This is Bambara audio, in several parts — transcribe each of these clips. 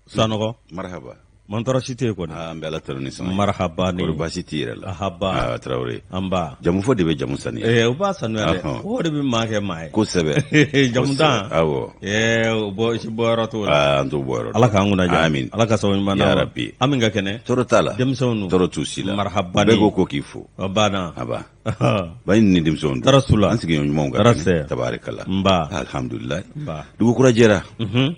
Sanogo marhaba Mantara cité ko an bela taroni sama marhaba ni ko basi tire la haba Traoré amba jamu fo de be jamu sani o ba sanu ale o de be make mai ko sebe jamu da awo bo ci boroto andu boro ala ka nguna ja amin ala ka sawon mana ya rabbi amin ga kene toro tala dem sawnu toro tusila marhaba ni be ko kifo bana aba bayin ni dem sawnu rasula an sigi nyum ga tabarakallah mba alhamdulillah mba dugu kura jera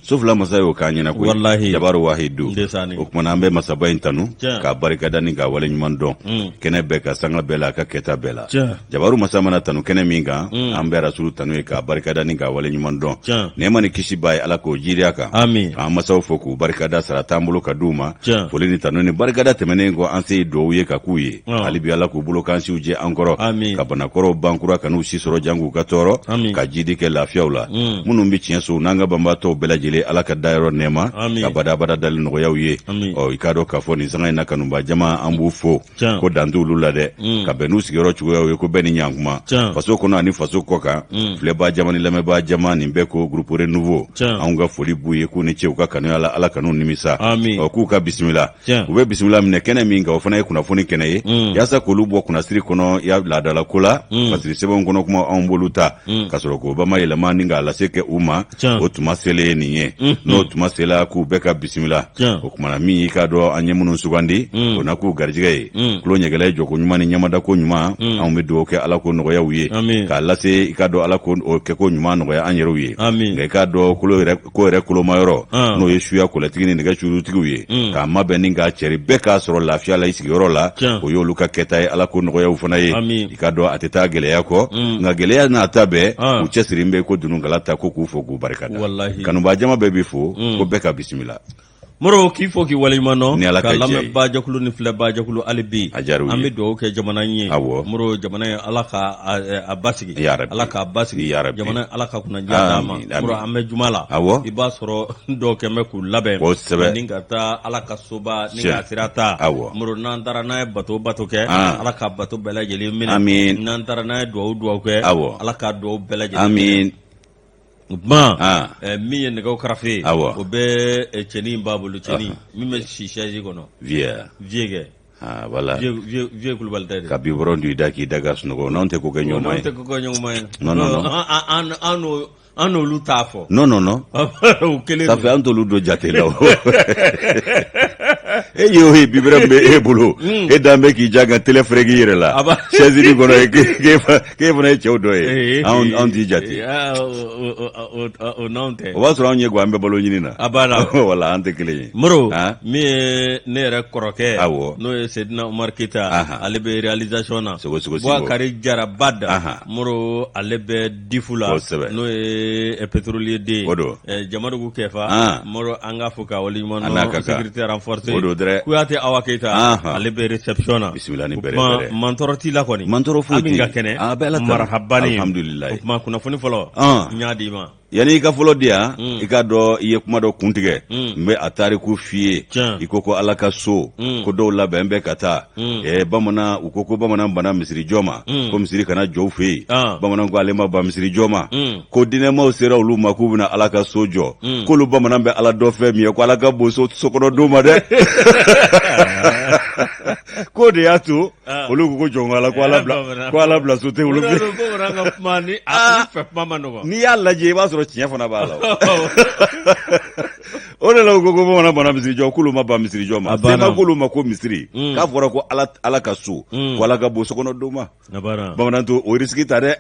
sauf la masayo kanyina ko wallahi jabaru wahidu o kuma an be masabayin tanu ka barikada ni ka wale nyuman don kene be ka sanga bela ka keta bela jabaru masamana tanu kene minga an be rasulu tanu ka barikada ni ka wale nyuman don ne mani kishi bay ala ko jiriya ka amin an masaw foku barikada sara tambulu ka duma folini tanu ni barikada temene go an sey do ye ka kuye ali bi ala ko bulo kan si uje ankoro ka bana koro bankura kanu si soro jangu ka toro ka jidi ke lafiyaula munum bi cienso nanga bamba to bela jele ala ka dairo nema ka bada bada dal no yawye o ikado ka foni zanga ina kanumba jama ambu fo ko dandulu la de ka benu sigero chugo ko beni nyankuma faso kono ani faso koka fleba jama ni leme ba jama ni beko groupe renouveau anga foli buye ko ni cheuka kanu ala kanu nimisa o ku ka bismillah ube bismillah mine kene minga o fana kuna foni kene yasa ko lubo kuna siri kono ya ladala kula pasiri sebon kono kuma amboluta kasoro ko ba mayela maninga la seke uma o tuma sele niye no tuma sela ku beka bismillah o kuma na mi ka do anye munun sugandi o na ku garjige klo nyegele joko nyuma ni nyamada ko nyuma an me do ke ala ko no ya wuye ka lase ka do ala ko o ke ko nyuma no ya anyero wuye nge ka do ko re kulo mayoro no yeshu ya ko latini ne ga churu tiguye ka mabe ninga cheri beka soro lafia la isi yoro la o yo luka ketai ala ko no ya ufana ye ka do ateta gele yako nga gele ya na tabe u chesiri mbe ko dunu galata ko ku fo ku barkada kanu ba jama be bifo ko beka bismillah moro ki fo ki walimano ka lambe ba jakulu ni fle ba jakulu alibi ambe do ke jamana nyi moro jamana alaka abasigi alaka abasigi jamana alaka kuna jadama moro ambe jumala iba soro do ke meku labe ninga ta alaka soba ninga sirata moro nantara na bato ke alaka bato bela jeli min nantara na do ke alaka do bela jeli amin mi ye nɛgɛw karafe o bɛ cɛni babulu cɛni min bɛ si chaise kɔnɔ vie kɛ voilà vie kulubali tɛ de ka bi bɔrɔn du da k'i da ka sunɔgɔ n'anw tɛ ko kɛ ɲɔgɔn ye non an n'olu t'a fɔ non o kelen ça fait an t'olu do jate la e yo he bibere be e bolo e dambe ki jaga telefre gi yere la chaise ni kono ke fona e chew do e an ti jate o nonte o wasro an ye gwa mbe bolo nyini na abana wala an te kele moro mi ne yɛrɛ kɔrɔkɛ n'o ye Sedina Umar Keita ale bɛ réalisation na Bouakari Jara Bada moro ale bɛ difu la n'o ye pétrolier de Jamadugu Kefa moro an ka fo ka wali ɲuman no sécurité renforcée Kuyate Awa Keita ale bɛ réception na bismillah ni bere mantoro ti la kɔni mantoro fo ti ka kɛnɛ marhabani alhamdulillah kuma kunnafoni fɔlɔ ɲa di ma yani i ka fɔlɔ di yan i ka dɔ i ye kuma dɔ kuntigɛ n bɛ a tariku f'i ye i ko ala ka so ko dɔw labɛn bɛ ka taa bamanan u ko bamanan bana misiri jɔ ma ko misiri kana jɔ u fɛ yen bamanan ko ale ma ban misiri jɔ ma ko dinɛmaw sera olu ma k'u bɛna ala ka so jɔ k'olu bamanan bɛ ala dɔ fɛn min ye ko ala ka bon sokɔnɔdon ma dɛ ko de y'a to olu ko jɔn ala ko ala bila so tɛ olu n'i y'a lajɛ i b'a sɔrɔ tiɲɛ fana b'a la o de la ko bamanan bana misiri jɔ k'olu ma ban misiri jɔ ma sema k'olu ma ko misiri k'a fɔra ko ala ka so ko ala ka bon sokɔnɔdon ma bamanan to o risque ta dɛ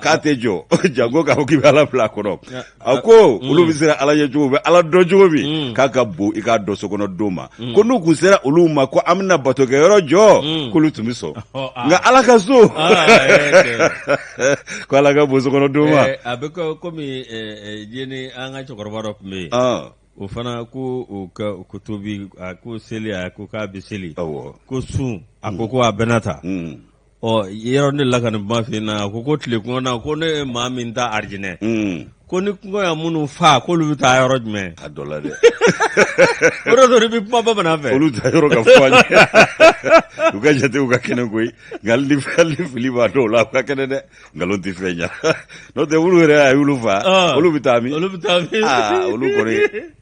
k'a tɛ jɔ jango k'a fɔ k'i bɛ ala bila a kɔnɔ a ko olu bɛ sera ala ye cogo bɛ ala dɔn cogo min k'a ka bon i k'a dɔn sokɔnɔdon ma ko n'u kun sera olu ma ko an bɛna batokɛyɔrɔ jɔ k'olu tun bɛ sɔn nka ala ka so ko ala ka bon sokɔnɔdon ma a bɛ komi jeni an ka cɛkɔrɔba dɔ tun bɛ yen o fana ko o ko tobi a ko seli a ko k'a bɛ seli ko sun a ko a bɛna ta yɔrɔ ne la ka nin ba fɛ na ko tile kɔnɔ na ko ne maa min ta arijinɛ ko ni kungo ya munu fa ko lu ta yoro jumɛn a dɔ la dɛ o de do bi kuma bamanan fɛ olu ta yɔrɔ ka fɔ an ye u ka jate u ka kɛnɛ koyi nka hali fili b'a dɔw la u ka kɛnɛ dɛ nkalon tɛ fɛn ɲa n'o tɛ olu yɛrɛ a y'olu fa olu bɛ taa min olu kɔni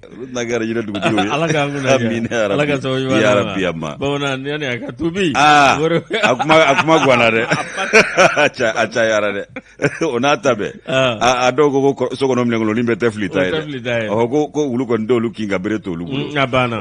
olu tɛna kɛ jinɛ dugutigiw ye ala k'an kunna amin ala ka sababu ɲuman ya rabbi amma bamanan yani a ka tubi a kuma guana dɛ a cayara dɛ o n'a ta bɛɛ a dɔw ko sokɔnɔ minɛnkolonin bɛ tɛ fili ta ye dɛ ko wulu kɔni t'olu kin ka bere t'olu bolo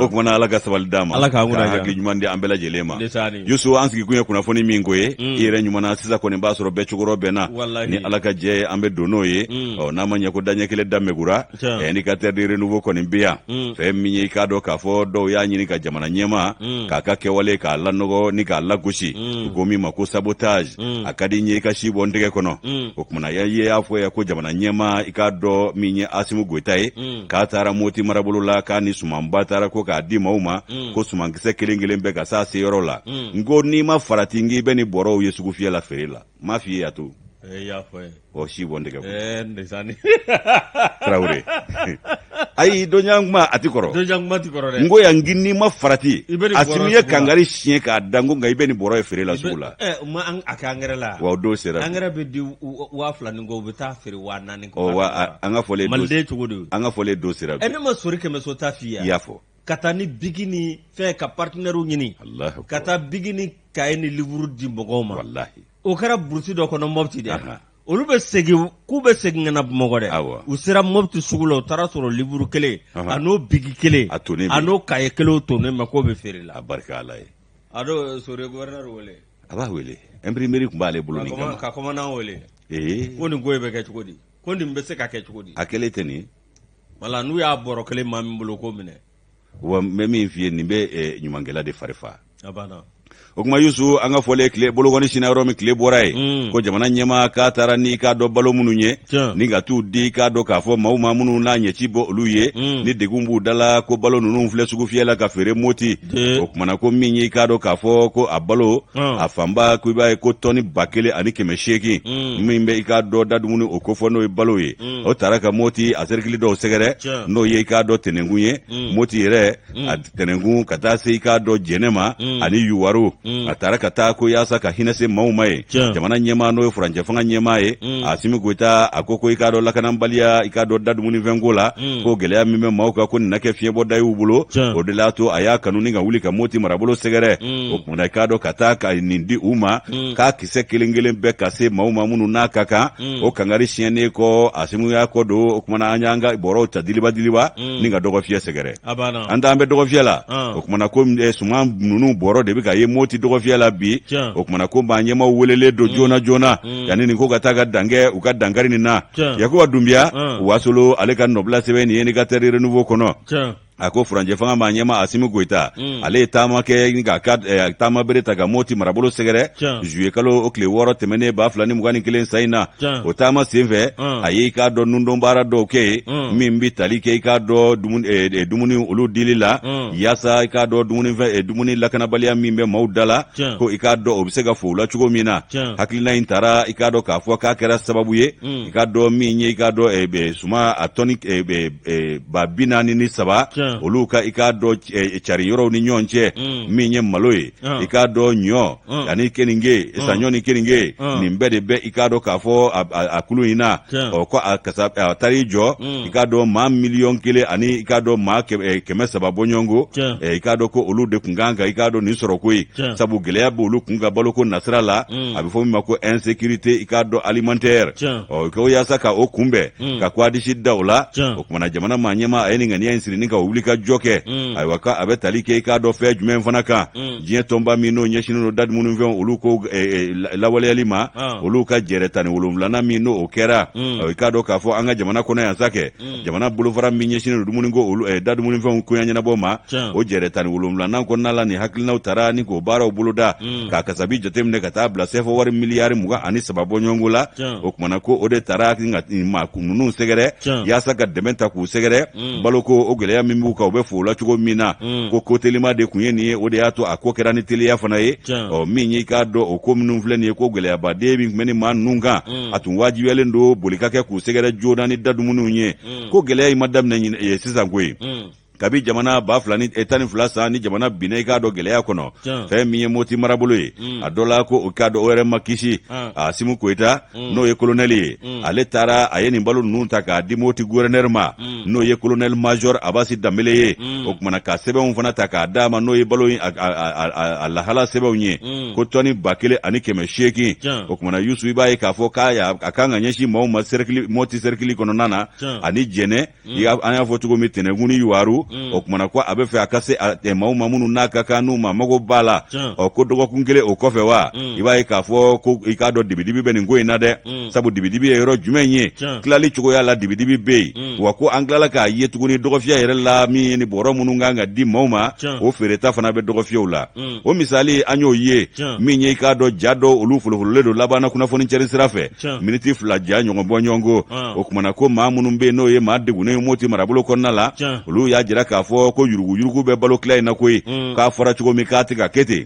o kumana ala ka sabali d'a ma ka hakili ɲuman di an bɛɛ lajɛlen ma Yusu an sigikun ye kunnafoni min ko ye i yɛrɛ ɲuman sisan kɔni b'a sɔrɔ bɛɛ cogorɔ bɛɛ na ni ala ka jɛ ye an bɛ don n'o ye n'a ma ɲɛ ko daɲɛ kelen da mɛgura indicateur de renouveau kɔni bɛ yan fɛn min ye i k'a dɔn k'a fɔ dɔw y'a ɲini ka jamana ɲɛma k'a ka kɛwale k'a lanɔgɔ ni k'a lagosi ko min ma ko sabotage a ka di n ye i ka si bɔ n tɛgɛ kɔnɔ o kumana y'a fɔ ye ko jamana ɲɛma i k'a dɔn min ye Asimu Goyita ye k'a taara Moti marabolo la k'a ni sumanba taara ko k'a di maaw ma ko sumankisɛ kelen kelen bɛ ka s'a seyɔrɔ la nko n'i ma farati n k'i bɛ ni bɔrɔw ye sugu fiyɛ la feere la m'a f'i ye ya to si bɔ n tɛgɛ kɔnɔ Tarawele ayi dɔnɲakuma a ti kɔrɔ dɛ n ko yan n'i ma farati Asimu ye kangari siɲɛ k'a dan ko nka i bɛ ni bɔrɔ ye feere la sugu la a kɛ angɛrɛ la wa o don sera angɛrɛ bɛ di 2000 ko u bɛ taa feere 4000 wa an ka fɔlen maliden cogo de an ka fɔlen don sera ne ma sori kɛmɛ so ta f'i ye i y'a fɔ ka taa ni bigi ni fɛn ka partenaire ɲini ka taa bigi ni kaye ni livre di mɔgɔw ma o kɛra burusi dɔ kɔnɔ Mopti dɛ olu bɛ segin k'u bɛ segin ka na Bamakɔ dɛ u sera Mopti sugu la u taara sɔrɔ livre kelen a n'o bigi kelen a n'o kaye kelen tonnen bɛ k'o bɛ feere la a barika Ala ye a don sori gouverneur wele a b'a wele imprimerie tun b'ale bolo nin kama ka commandant wele ko nin ko bɛ kɛ cogo di ko nin bɛ se ka kɛ cogo di a kɛlen tɛ nin wala n'u y'a bɔrɔ kelen maa min bolo ko minɛ wa n bɛ min f'i ye nin bɛ ɲumankɛla de fari fa o kuma Yusu an ka fɔlen tile bolokɔni sina yɔrɔ min tile bɔra ye ko jamana ɲɛma k'a taara ni k'a dɔn balo minnu ye ni ka t'u di k'a dɔn k'a fɔ maa minnu n'a ɲɛci bɔ olu ye ni degun b'u da la ko balo ninnu filɛ sugu fiyɛ la ka feere Moti o kumana ko min ye k'a dɔn k'a fɔ ko a balo a fanba ko i b'a ye ko tɔni 1800 min bɛ i k'a dɔn da dumuni o ko fɔ n'o ye balo ye o taara ka Moti a cercle dɔw sɛgɛrɛ n'o ye i k'a dɔn tɛnɛnkun ye Moti yɛrɛ a tɛnɛnkun ka taa se i k'a dɔn Jɛnɛma ani Yuwaru a taara ka taa ko yaasa ka hinɛ se maaw ma ye jamana ɲɛma n'o ye furancɛ fanga ɲɛma ye Asimu Goyita a ko i k'a dɔn lakanabaliya i k'a dɔn da dumunifɛnko la ko gɛlɛya min bɛ maaw kan ko nin na kɛ fiɲɛbɔda y'u bolo o de l'a to a y'a kanu ni ka wuli ka Moti marabolo sɛgɛrɛ o kumana i k'a dɔn ka taa ka nin di u ma k'a kisɛ kelen kelen bɛɛ ka se maaw ma minnu n'a ka kan o kangari siɲɛnen kɔ Asimu y'a kɔ don o kumana an y'an ka bɔrɔw ta diliba ni ka dɔgɔ fiyɛ sɛgɛrɛ an t'an bɛ dɔgɔ fiyɛ la o kumana ko suman ninnu bɔrɔ de bɛ ka ye Moti dɔgɔ fiyɛ la bi o kumana ko b'an ɲɛmaw welelen don joona yanni nin ko ka taa ka dankɛ u ka dankari nin na Yakuba Dunbiya Wasolo ale ka nɔbila sɛbɛn nin ye indicateur de renouveau kɔnɔ a ko furancɛ fanga b'a ɲɛma Asimu Goyita ale ye taama kɛ ka taama bere ta ka Moti marabolo sɛgɛrɛ juillet kalo o tile 6 tɛmɛnen 2021 sa in na o taama senfɛ a ye i k'a dɔn nundon baara dɔw kɛ ye min bi tali kɛ i k'a dɔn dumuni olu dili la yaasa i k'a dɔn dumuni lakanabaliya min bɛ maaw da la ko i k'a dɔn o bɛ se ka fɔ u la cogo min na hakilina in taara i k'a dɔn k'a fɔ k'a kɛra sababu ye i k'a dɔn min ye i k'a dɔn suma a tɔni 43 olu ka i k'a dɔn cari yɔrɔw ni ɲɔgɔn cɛ min ye malo ye i k'a dɔn ɲɔ ani keninge saɲɔ ni keninge nin bɛɛ de bɛ i k'a dɔn k'a fɔ a kulu in na ko a taara jɔ i k'a dɔn maa 1,000,000 ani i k'a dɔn maa 300 bɔ ɲɔgɔn i k'a dɔn ko olu de kun kan ka i k'a dɔn nin sɔrɔ ko ye sabu gɛlɛya bɛ olu kun ka baloko nasira la a bɛ fɔ min ma ko insécurité i k'a dɔn alimentaire ko yaasa ka o kunbɛn ka kwadisi da o la o kumana jamana maa ɲɛma a ye nin ŋaniya in siri ni ka wuli ka jɔ kɛ ayiwa ka a bɛ tali kɛ i k'a dɔn fɛn jumɛn fana kan diɲɛ tɔnba min n'o ɲɛsinnen don da dumunifɛnw olu ko lawaleyali ma olu ka jɛrɛ 17 min n'o o kɛra i k'a dɔn k'a fɔ an ka jamana kɔnɔ yan sa kɛ jamana bolofara min ɲɛsinnen don dumuniko da dumunifɛnw koɲɛ ɲɛnabɔ ma o jɛrɛ 17 kɔnɔna la nin hakilinaw taara ni k'o baaraw boloda k'a kasabi jateminɛ ka taa bila sɛfɔ wari miliyari 23 bɔ ɲɔgɔnko la o kumana ko o de taara ninnu sɛgɛrɛ yaasa ka dɛmɛ ta k'u sɛgɛrɛ baloko o gɛlɛya min b'u ka u bɛ fo la cogo min na ko kotelima de kun ye nin ye o de y'a to a ko kɛra ni teliya fana ye min ye k'a dɔn o ko minnu filɛ nin ye ko gɛlɛyabaden min tun bɛ ni maa ninnu kan a tun wajibiyalen don boli ka kɛ k'u sɛgɛrɛ joona ni dadumuniw ye ko gɛlɛya in ma daminɛ sisan koyi kabi jamana 2012 san ni jamana binna i k'a dɔn gɛlɛya kɔnɔ fɛn min ye Moti marabolo ye a dɔ la ko o k'a dɔn o yɛrɛ ma kisi Asimu Koyita n'o ye colonel ye ale taara a ye nin balo ninnu ta k'a di Moti gouverneur ma n'o ye colonel major Abasi Dambele ye o kumana ka sɛbɛnw fana ta k'a d'a ma n'o ye balo a lahala sɛbɛnw ye ko tɔni 1800 o kumana Yusu i b'a ye k'a fɔ a kan ka ɲɛsin maaw ma Moti cercle kɔnɔna na ani Jɛnɛ an y'a fɔ cogo min Tɛnɛgun ni Yuwaru o kumana ko a bɛ fɛ a ka se maaw ma minnu n'a ka kan n'u ma mago b'a la ko dɔgɔkun kelen o kɔfɛ wa i b'a ye k'a fɔ ko i k'a dɔn dibidibi bɛ nin ko in na dɛ sabu dibidibi ye yɔrɔ jumɛn ye tilali cogoya la dibidibi bɛ yen wa ko an tilala k'a ye tuguni dɔgɔfiya yɛrɛ la min ye ni bɔrɔ minnu kan ka di maaw ma o feereta fana bɛ dɔgɔfiyaw la o misali an y'o ye min ye i k'a dɔn ja dɔ olu folofololen don labanna kunnafoni cɛri sira fɛ miniti 2 ja ɲɔgɔn bɔ ɲɔgɔn ko o kumana ko maa minnu bɛ yen n'o ye maa degunnen Moti marabolo kɔnɔna la olu y'a jira k'a fɔ ko yurugu bɛ balo tila in na koyi k'a fɔra cogo min k'a tɛ ka kɛ ten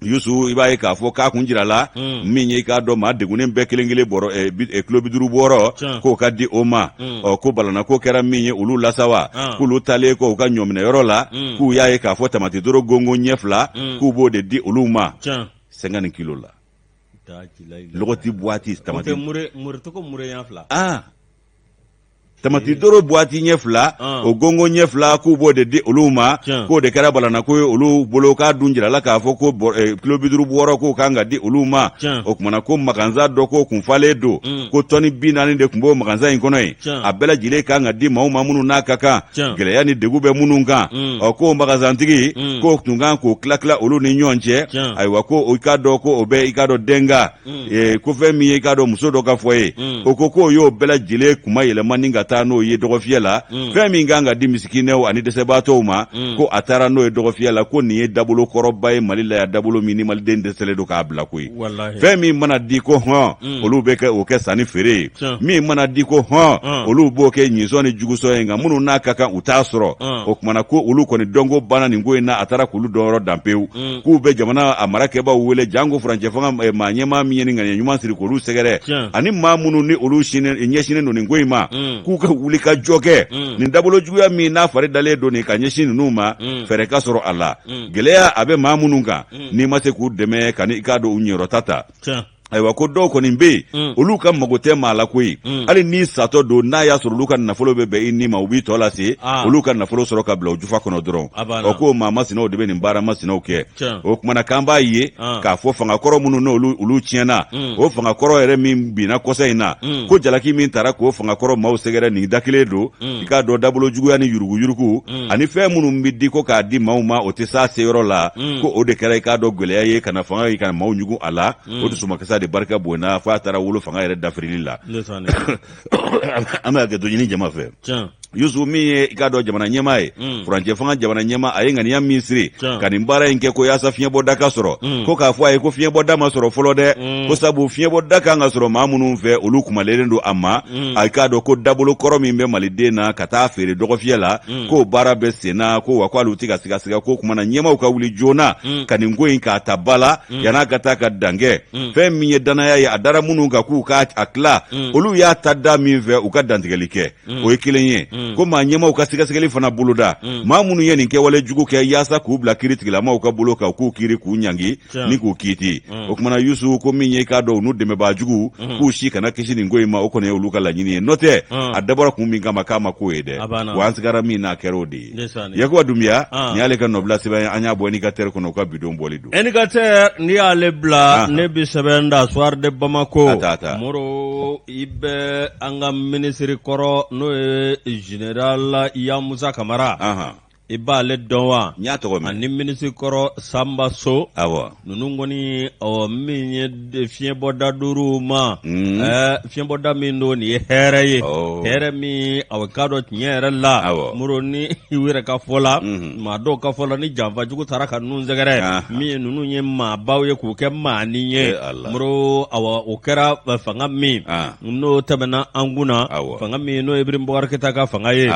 Yusu i b'a ye k'a fɔ k'a kun jira la min ye k'a dɔn maa degunnen bɛɛ kelen-kelen bɔrɔ kilo 50 bɔrɔ k'o ka di o ma ko balana ko kɛra min ye olu lasawa k'olu talen ko u ka ɲɔminɛyɔrɔ la k'u y'a ye k'a fɔ tamati doro gongo ɲɛ 2 k'u b'o de di olu ma 50 kilos la lɔgɔti boîte tamati tamati doro boîte ɲɛ 2 o gongo ɲɛ 2 k'u b'o de di olu ma k'o de kɛra balana ko ye olu bolo k'a dun jirala k'a fɔ ko kilo 50 bɔrɔ k'o kan ka di olu ma o kumana ko magasin dɔ k'o kun falen don ko tɔni 40 de kun b'o magasin in kɔnɔ ye a bɛɛ lajɛlen kan ka di maaw ma minnu n'a ka kan gɛlɛya ni degun bɛ minnu kan k'o magasin tigi k'o tun kan k'o tila olu ni ɲɔgɔn cɛ ayiwa ko i k'a dɔn ko o bɛ i k'a dɔn denga ko fɛn min ye i k'a dɔn muso dɔ ka fɔ ye o ko k'o y'o bɛɛ lajɛlen kuma yɛlɛma ni ka taa n'o ye dɔgɔfiya la fɛn min kan ka di misikinɛw ani dɛsɛbaatɔw ma ko a taara n'o ye dɔgɔfiya la ko nin ye dabolo kɔrɔba ye Mali la ya dabolo min ni maliden dɛsɛlen don k'a bila koyi fɛn min mana di ko olu bɛ kɛ o kɛ sanni feere ye min mana di ko olu b'o kɛ ɲinsɔn ni jugusɔn ye nka minnu n'a ka kan u t'a sɔrɔ o kumana ko olu kɔni dɔnko banna nin ko in na a taara k'olu dɔnyɔrɔ dan pewu k'u bɛ jamana a marakɛbaaw wele janko furancɛ fanga maa ɲɛmaa min ye ni ŋaniya ɲuman siri k'olu sɛgɛrɛ ani maa minnu ni olu ɲɛsinnen don nin ko in ma k'u ka wuli ka jɔ kɛ nin dabolo juguya min n'a fari dalen don nin ka ɲɛsin ninnu ma fɛrɛ ka sɔrɔ a la gɛlɛya a bɛ maa minnu kan n'i ma se k'u dɛmɛ ka i k'a dɔn u ɲɛrɔta ta ayiwa ko dɔw kɔni bɛ yen olu ka mago tɛ maa la koyi hali n'i satɔ don n'a y'a sɔrɔ olu ka nafolo bɛ bɛn i ni ma u b'i tɔ lase olu ka nafolo sɔrɔ ka bila o jufa kɔnɔ dɔrɔn o ko maa masinaw de bɛ nin baara masinaw kɛ o kumana k'an b'a ye k'a fɔ fangakɔrɔ minnu n'olu tiɲɛna o fangakɔrɔ yɛrɛ min binna kɔsa in na ko jalaki min taara k'o fangakɔrɔ maaw sɛgɛrɛ nin da kelen don i k'a dɔn dabolo juguya ni yuruguyurugu ani fɛn minnu bɛ di ko k'a di maaw ma o tɛ s'a seyɔrɔ la ko o de kɛra i k'a dɔn gɛlɛya ye ka na fanga ye ka maaw ɲugu a la o dusumakasa de barika bonda fo a taara wolo fanga yɛrɛ dafirili la an bɛ hakɛ to ɲini jama fɛ Yusu min ye i k'a dɔn jamana ɲɛmaa ye furancɛ fanga jamana ɲɛmaa a ye ŋaniya min siri ka nin baara in kɛ ko yaasa fiɲɛbɔda ka sɔrɔ ko k'a fɔ a ye ko fiɲɛbɔda ma sɔrɔ fɔlɔ dɛ ko sabu fiɲɛbɔda kan ka sɔrɔ maa minnu fɛ olu kumalenen don a ma a k'a dɔn ko dabolo kɔrɔ min bɛ maliden na ka taa feere dɔgɔfiyɛ la k'o baara bɛ sen na ko wa k'ale tɛ ka sigasiga ko kumana ɲɛmaaw ka wuli joona ka nin ko in k'a ta ba la yan'a ka taa ka dan kɛ fɛn min ye danaya ye a dara minnu kan k'u k'a tila olu y'a ta da min fɛ u ka dantigɛli kɛ o ye kelen ye ko maa ɲɛmaaw ka sɛgɛsɛgɛli fana boloda maa minnu ye nin kɛwale jugu kɛ yaasa k'u bila kiiri tigilamaw ka bolo kan k'u kiiri k'u ɲangi ni k'u kiiti o kumana Yusu ko min ye k'a dɔn u n'u dɛmɛbaa jugu k'u si kana kisi nin ko in ma o kɔni ye olu ka laɲini ye n'o tɛ a dabɔra kun min kama k'a ma ko ye dɛ wa an sigara min n'a kɛra o de ye Yakuba Dunbiya ni y'ale ka nɔbila sɛbɛn an y'a bɔ indicateurs kɔnɔ u ka bidon bɔli don indicateur ni y'ale bila ne bi sɛbɛn da soir de Bamako Moro i bɛ an ka minisiri kɔrɔ n'o ye Général Yamusa Kamara i b'ale dɔn wa n y'a tɔgɔ mɛn ani minisiri kɔrɔ Samba So ninnu kɔni min ye fiɲɛbɔda duuru ma fiɲɛbɔda min don nin ye hɛrɛ ye hɛrɛ min k'a dɔn tiɲɛ yɛrɛ la Moro ni i yɛrɛ ka fɔ la maa dɔw ka fɔ la ni janfajugu taara ka ninnu sɛgɛrɛ min ye ninnu ye maabaw ye k'u kɛ maani ye Moro o kɛra fanga min n'o tɛmɛna an kunna fanga min n'o ye Ibrahim Boubacar Keita ka fanga ye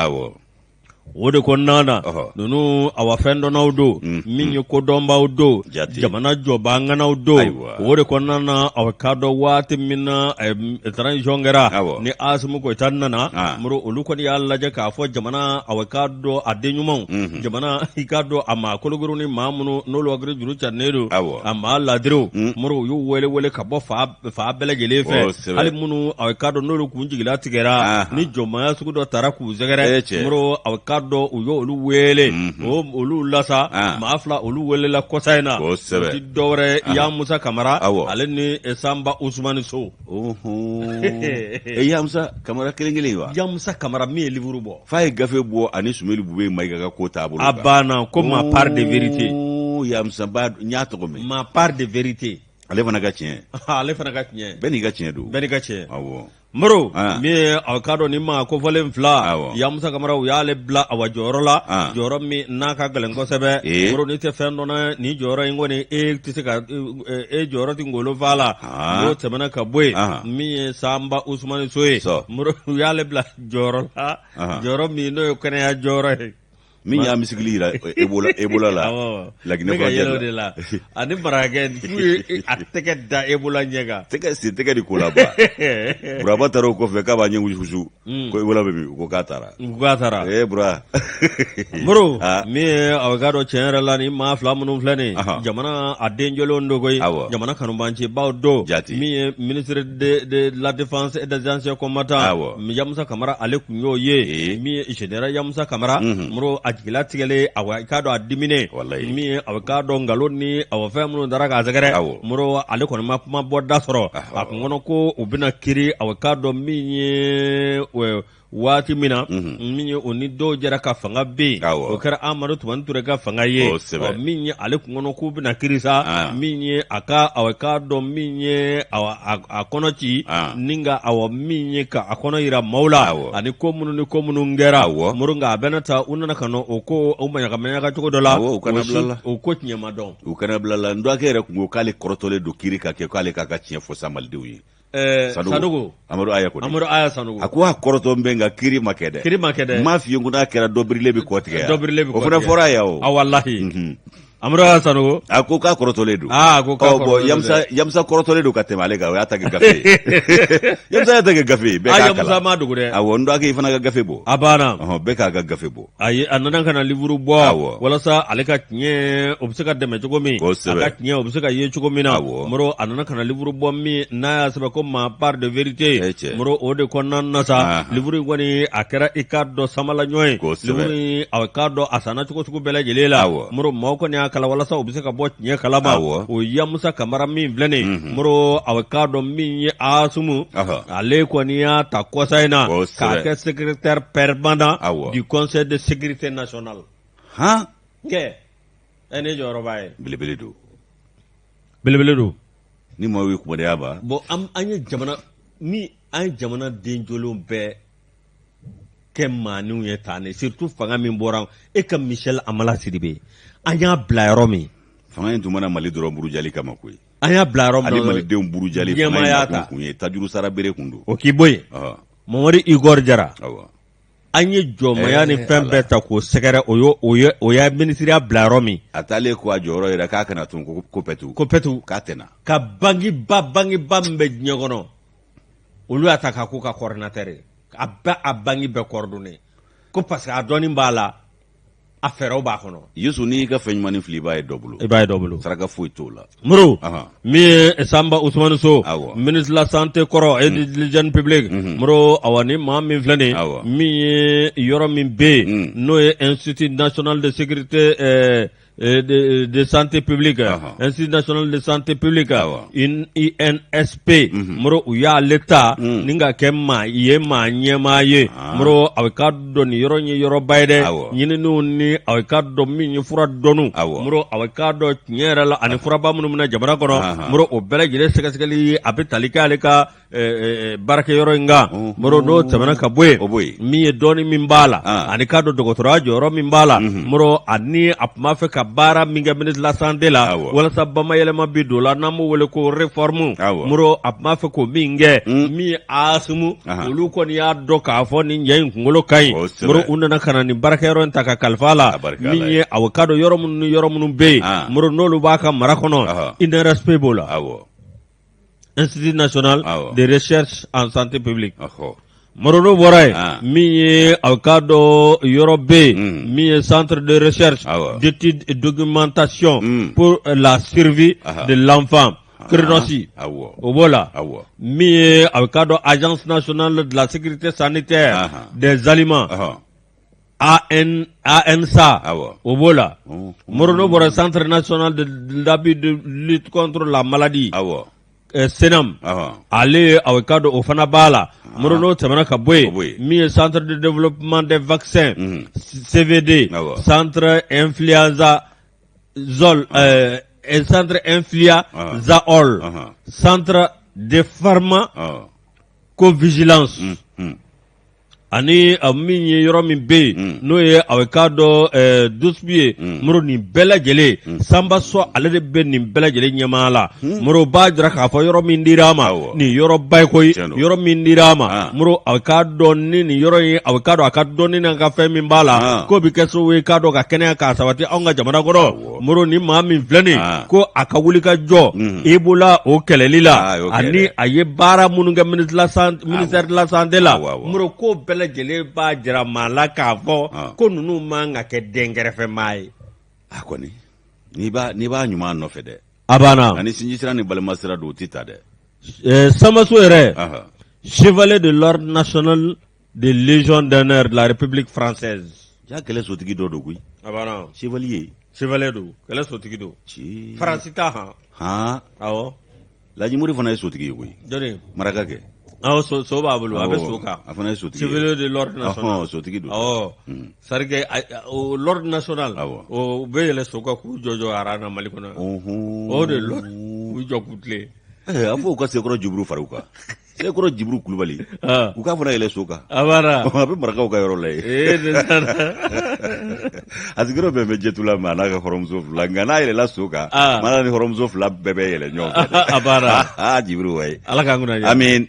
o de kɔnɔna na ninnu awa fɛn dɔnnaw don min ye kodɔnbaw don jamana jɔbanganaw don o de kɔnɔna na aw ka dɔn waati min na transition kɛra ni Asimu Goyita nana muru olu kɔni y'a lajɛ k'a fɔ jamana aw ka dɔn a den ɲumanw jamana i ka dɔn a maa kologuru ni maa minnu n'olu hakili juru carilen don a maa ladiriw muru u y'u wele ka bɔ fa bɛɛ lajɛlen fɛ hali minnu aw ka dɔn n'olu kun jigila tigɛra ni jɔnmaya sugu dɔ taara k'u sɛgɛrɛ muru aw ka dɔn u y'olu wele olu lasa maa fila olu welela kɔsa in na o ti dɔwɛrɛ Yamusa Kamara ale ni Samba Usmani Sow Yamusa Kamara kelen wa Yamusa Kamara min ye livre bɔ fa ye gafe bɔ ani Sumeli Bube Mayiga ka ko taabolo a banna ko ma part de vérité Yamusa ba nya tɔgɔ mɛn ma part de vérité ale fana ka tiɲɛ ale fana ka tiɲɛ bɛɛ n'i ka tiɲɛ don bɛɛ n'i ka tiɲɛ awɔ Moro mi aw ka dɔn ni maa kofɔlen fila Yamusa Kamara u y'ale bila a wa jɔyɔrɔ la jɔyɔrɔ min n'a ka gɛlɛn kosɛbɛ Moro ni tɛ fɛn dɔn ni jɔyɔrɔ in kɔni e tɛ se ka jɔyɔrɔ ti ngolo fa la n'o tɛmɛna ka bɔ yen min ye Samba Usmani Sow ye Moro u y'ale bila jɔyɔrɔ la jɔyɔrɔ min n'o ye kɛnɛya jɔyɔrɔ ye min y'a misigili yira Ebola la Laginɛ frontière de la ani marakɛ a tɛgɛ da Ebola ɲɛ kan tɛgɛ de ko la ba Buraba taara o kɔfɛ k'a b'a ɲɛ wusuwusu ko Ebola bɛ min ko k'a taara Bura Moro min ye aw ka dɔn tiɲɛ yɛrɛ la ni maa fila minnu filɛ nin jamana a den jɔlenw do koyi jamana kanubancibaw do min ye ministre de la défense et des anciens combattants Yamusa Kamara ale kun y'o ye min ye général Yamusa Kamara Moro jigila tigɛlen awa ka dɔn a dimine min ye aw ka dɔn nkalon ni aw fɛn minnu dara k'a sɛgɛrɛ Moro ale kɔni ma kuma bɔ da sɔrɔ a kun kɔnɔ ko u bɛna kiri aw ka dɔn min ye waati min na min ye o ni dɔw jɛra ka fanga bɛ yen o kɛra Amadu Tumani Ture ka fanga ye min ye ale kun kɔnɔ k'u bɛna kiri sa min ye a ka aw ka dɔn min ye a kɔnɔ ci ni ka aw min ye ka a kɔnɔ yira maaw la ani ko minnu kɛra Moro nka a bɛna ta u nana ka na o ko o maɲagamanyaga cogo dɔ la o ko tiɲɛ ma dɔn u kana bila la Ndwake yɛrɛ kun ko k'ale kɔrɔtɔlen don kiri ka kɛ k'ale k'a ka tiɲɛ fɔ sa malidenw ye Sanogo Amadu Aya Sanogo a ko a kɔrɔtɔ bɛ nka kiri ma kɛ dɛ m'a f'i ye ko n'a kɛra dɔ birilen bɛ kɔ tigɛ o fana fɔra yan o wallahi Amadu Aya Sanogo a ko k'a kɔrɔtɔlen don ko kɔrɔtɔlen Yamusa kɔrɔtɔlen don ka tɛmɛ ale kan o y'a ta kɛ gafe Yamusa y'a ta kɛ gafe bɛɛ k'a kalan Yamusa ma dogo dɛ Ndwake i fana ka gafe bɔ a banna bɛɛ k'a ka gafe bɔ a nana ka na livre bɔ walasa ale ka tiɲɛ o bɛ se ka dɛmɛ cogo min a ka tiɲɛ o bɛ se ka ye cogo min na Moro a nana ka na livre bɔ min n'a y'a sɛbɛn ko ma part de vérité Moro o de kɔnɔna na sa livre in kɔni a kɛra i ka dɔn samala ɲɔgɔn ye livre in a ka dɔn a sanna cogo sugu bɛɛ lajɛlen la Moro maaw kɔni y'a kala walasa u bɛ se ka bɔ tiɲɛ kalama o Yamusa Kamara min filɛ nin Moro a ka dɔn min ye Asimu ale kɔni y'a ta kɔsa in na k'a kɛ secrétaire permanent du conseil de sécurité nationale kɛ ne jɔyɔrɔba ye belebele don ni maaw ye kumadiya ba bon an ye jamana den jolenw bɛɛ kɛ maaninw ye tan ne surtout fanga min bɔra e ka Michel Amala Sidibe an y'a bila yɔrɔ min fanga in tun mana Mali dɔrɔn burujali kama koyi an y'a bila yɔrɔ min ale malidenw burujali fanga in kun ye Tajuru Sara bere kun don o k'i bɔ yen Mamadu Igor Jara an ye jɔnmaya ni fɛn bɛɛ ta k'o sɛgɛrɛ o y'a ministiriya bila yɔrɔ min a taalen ko a jɔyɔrɔ yɛrɛ k'a kana tun ko pɛtu k'a tɛna ka bangiba min bɛ diɲɛ kɔnɔ olu y'a ta k'a k'u ka coordinateur ye a bɛɛ a bangi bɛɛ coordonné ko parce que a dɔnni b'a la a fɛɛrɛw b'a kɔnɔ Yesu n'i ka fɛn ɲuman fili i b'a ye dɔ bolo saraka foyi t'o la Moro min ye Samba Usmani Sow ministre de la santé kɔrɔ et de l'hygiène publique Moro awa ni maa min filɛ nin min ye yɔrɔ min bɛ yen n'o ye Institut national de sécurité de santé publique Institut national de santé publique INSP Moro u y'ale ta ni ka kɛ maa ye maa ɲɛmaa ye Moro a bɛ ka dɔn nin yɔrɔ ye yɔrɔba ye dɛ ɲininiw ni a bɛ ka dɔn min ye fura dɔnnu Moro a bɛ ka dɔn tiɲɛ yɛrɛ la ani furaba minnu bɛna jamana kɔnɔ Moro o bɛɛ lajɛlen sɛgɛsɛgɛli a bɛ tali kɛ ale ka baarakɛyɔrɔ in kan Moro n'o tɛmɛna ka bɔ yen min ye dɔɔni min b'a la ani ka dɔn dɔgɔtɔrɔya jɔyɔrɔ min b'a la Moro ani a tun b'a fɛ ka baara min kɛ ministre la santé la walasa bamayɛlɛma bi don la n'an b'o wele ko réforme moro a tun b'a fɛ ko min kɛ min ye Asumu olu kɔni y'a dɔn k'a fɔ nin ɲɛ in kunkolo ka ɲi moro u nana ka na nin baarakɛyɔrɔ in ta ka kalifa la min ye aw ka dɔn yɔrɔ minnu ni yɔrɔ minnu bɛ yen moro n'olu b'a ka mara kɔnɔ INRSP b'o la Institut national de recherche en santé publique moro n'o bɔra yen min ye aw ka dɔn yɔrɔ bɛ yen min ye centre de recherche d'études et documentation pour la survie de l'enfant Crédonci o b'o la min ye aw ka dɔn agence nationale de la sécurité sanitaire des aliments ANSA o b'o la moro n'o bɔra centre national de l'appui de lutte contre la maladie Senam ale aw ka dɔn o fana b'a la moro n'o tɛmɛna ka bɔ yen min ye centre de développement des vaccins CVD centre influenza zol centre influenzaol centre de pharmacovigilance ani min ye yɔrɔ min bɛ yen n'o ye aw ka dɔn dusbi ye moro nin bɛɛ lajɛlen sanba sɔ ale de bɛ nin bɛɛ lajɛlen ɲɛmaa la moro b'a jira k'a fɔ yɔrɔ min dir'a ma nin yɔrɔ ba ye koyi yɔrɔ min dir'a ma moro aw ka dɔn ni nin yɔrɔ in aw ka dɔn a ka dɔnni n'a ka fɛn min b'a la k'o bɛ kɛ sababu ye k'a dɔn ka kɛnɛya k'a sabati anw ka jamana kɔnɔ moro ni maa min filɛ nin ko a ka wuli ka jɔ Ebola o kɛlɛli la ani a ye baara minnu kɛ ministère de la santé la moro ko bɛɛ lajɛlen b'a jira maa la k'a fɔ ko ninnu man ka kɛ dɛnkɛrɛfɛmaa ye a kɔni n'i b'a ɲuman nɔfɛ dɛ a banna ani sinji sira ni balima sira don o tɛ ta dɛ Samaso yɛrɛ chevalier de l'ordre national de légion d'honneur de la République française jaa kɛlɛ sotigi dɔ don koyi a banna chevalier don kɛlɛ sotigi don Faransi ta awɔ Lajimori fana ye sotigi ye koyi jɔnni maraka kɛ so b'a bolo a bɛ so kan a fana ye sotigi chevalier de l'ordre national sotigi don sarike o l'ordre national o bɛ yɛlɛ so kan k'u jɔ arana Mali kɔnɔ o de l'ordre k'u jɔ k'u tilen a fɔ u ka Sekɔrɔ Jiburu fara u kan Sekɔrɔ Jiburu Kulubali u k'a fana yɛlɛ so kan a b'a bɛ marakaw ka yɔrɔ la yen a sigiyɔrɔ bɛn bɛ Jɛtula ma n'a ka hɔrɔmuso fila nka n'a yɛlɛla so kan mana ni hɔrɔmuso fila bɛɛ bɛ yɛlɛ ɲɔgɔn fɛ a b'a Jiburu wa ye Ala k'an kunna diya amin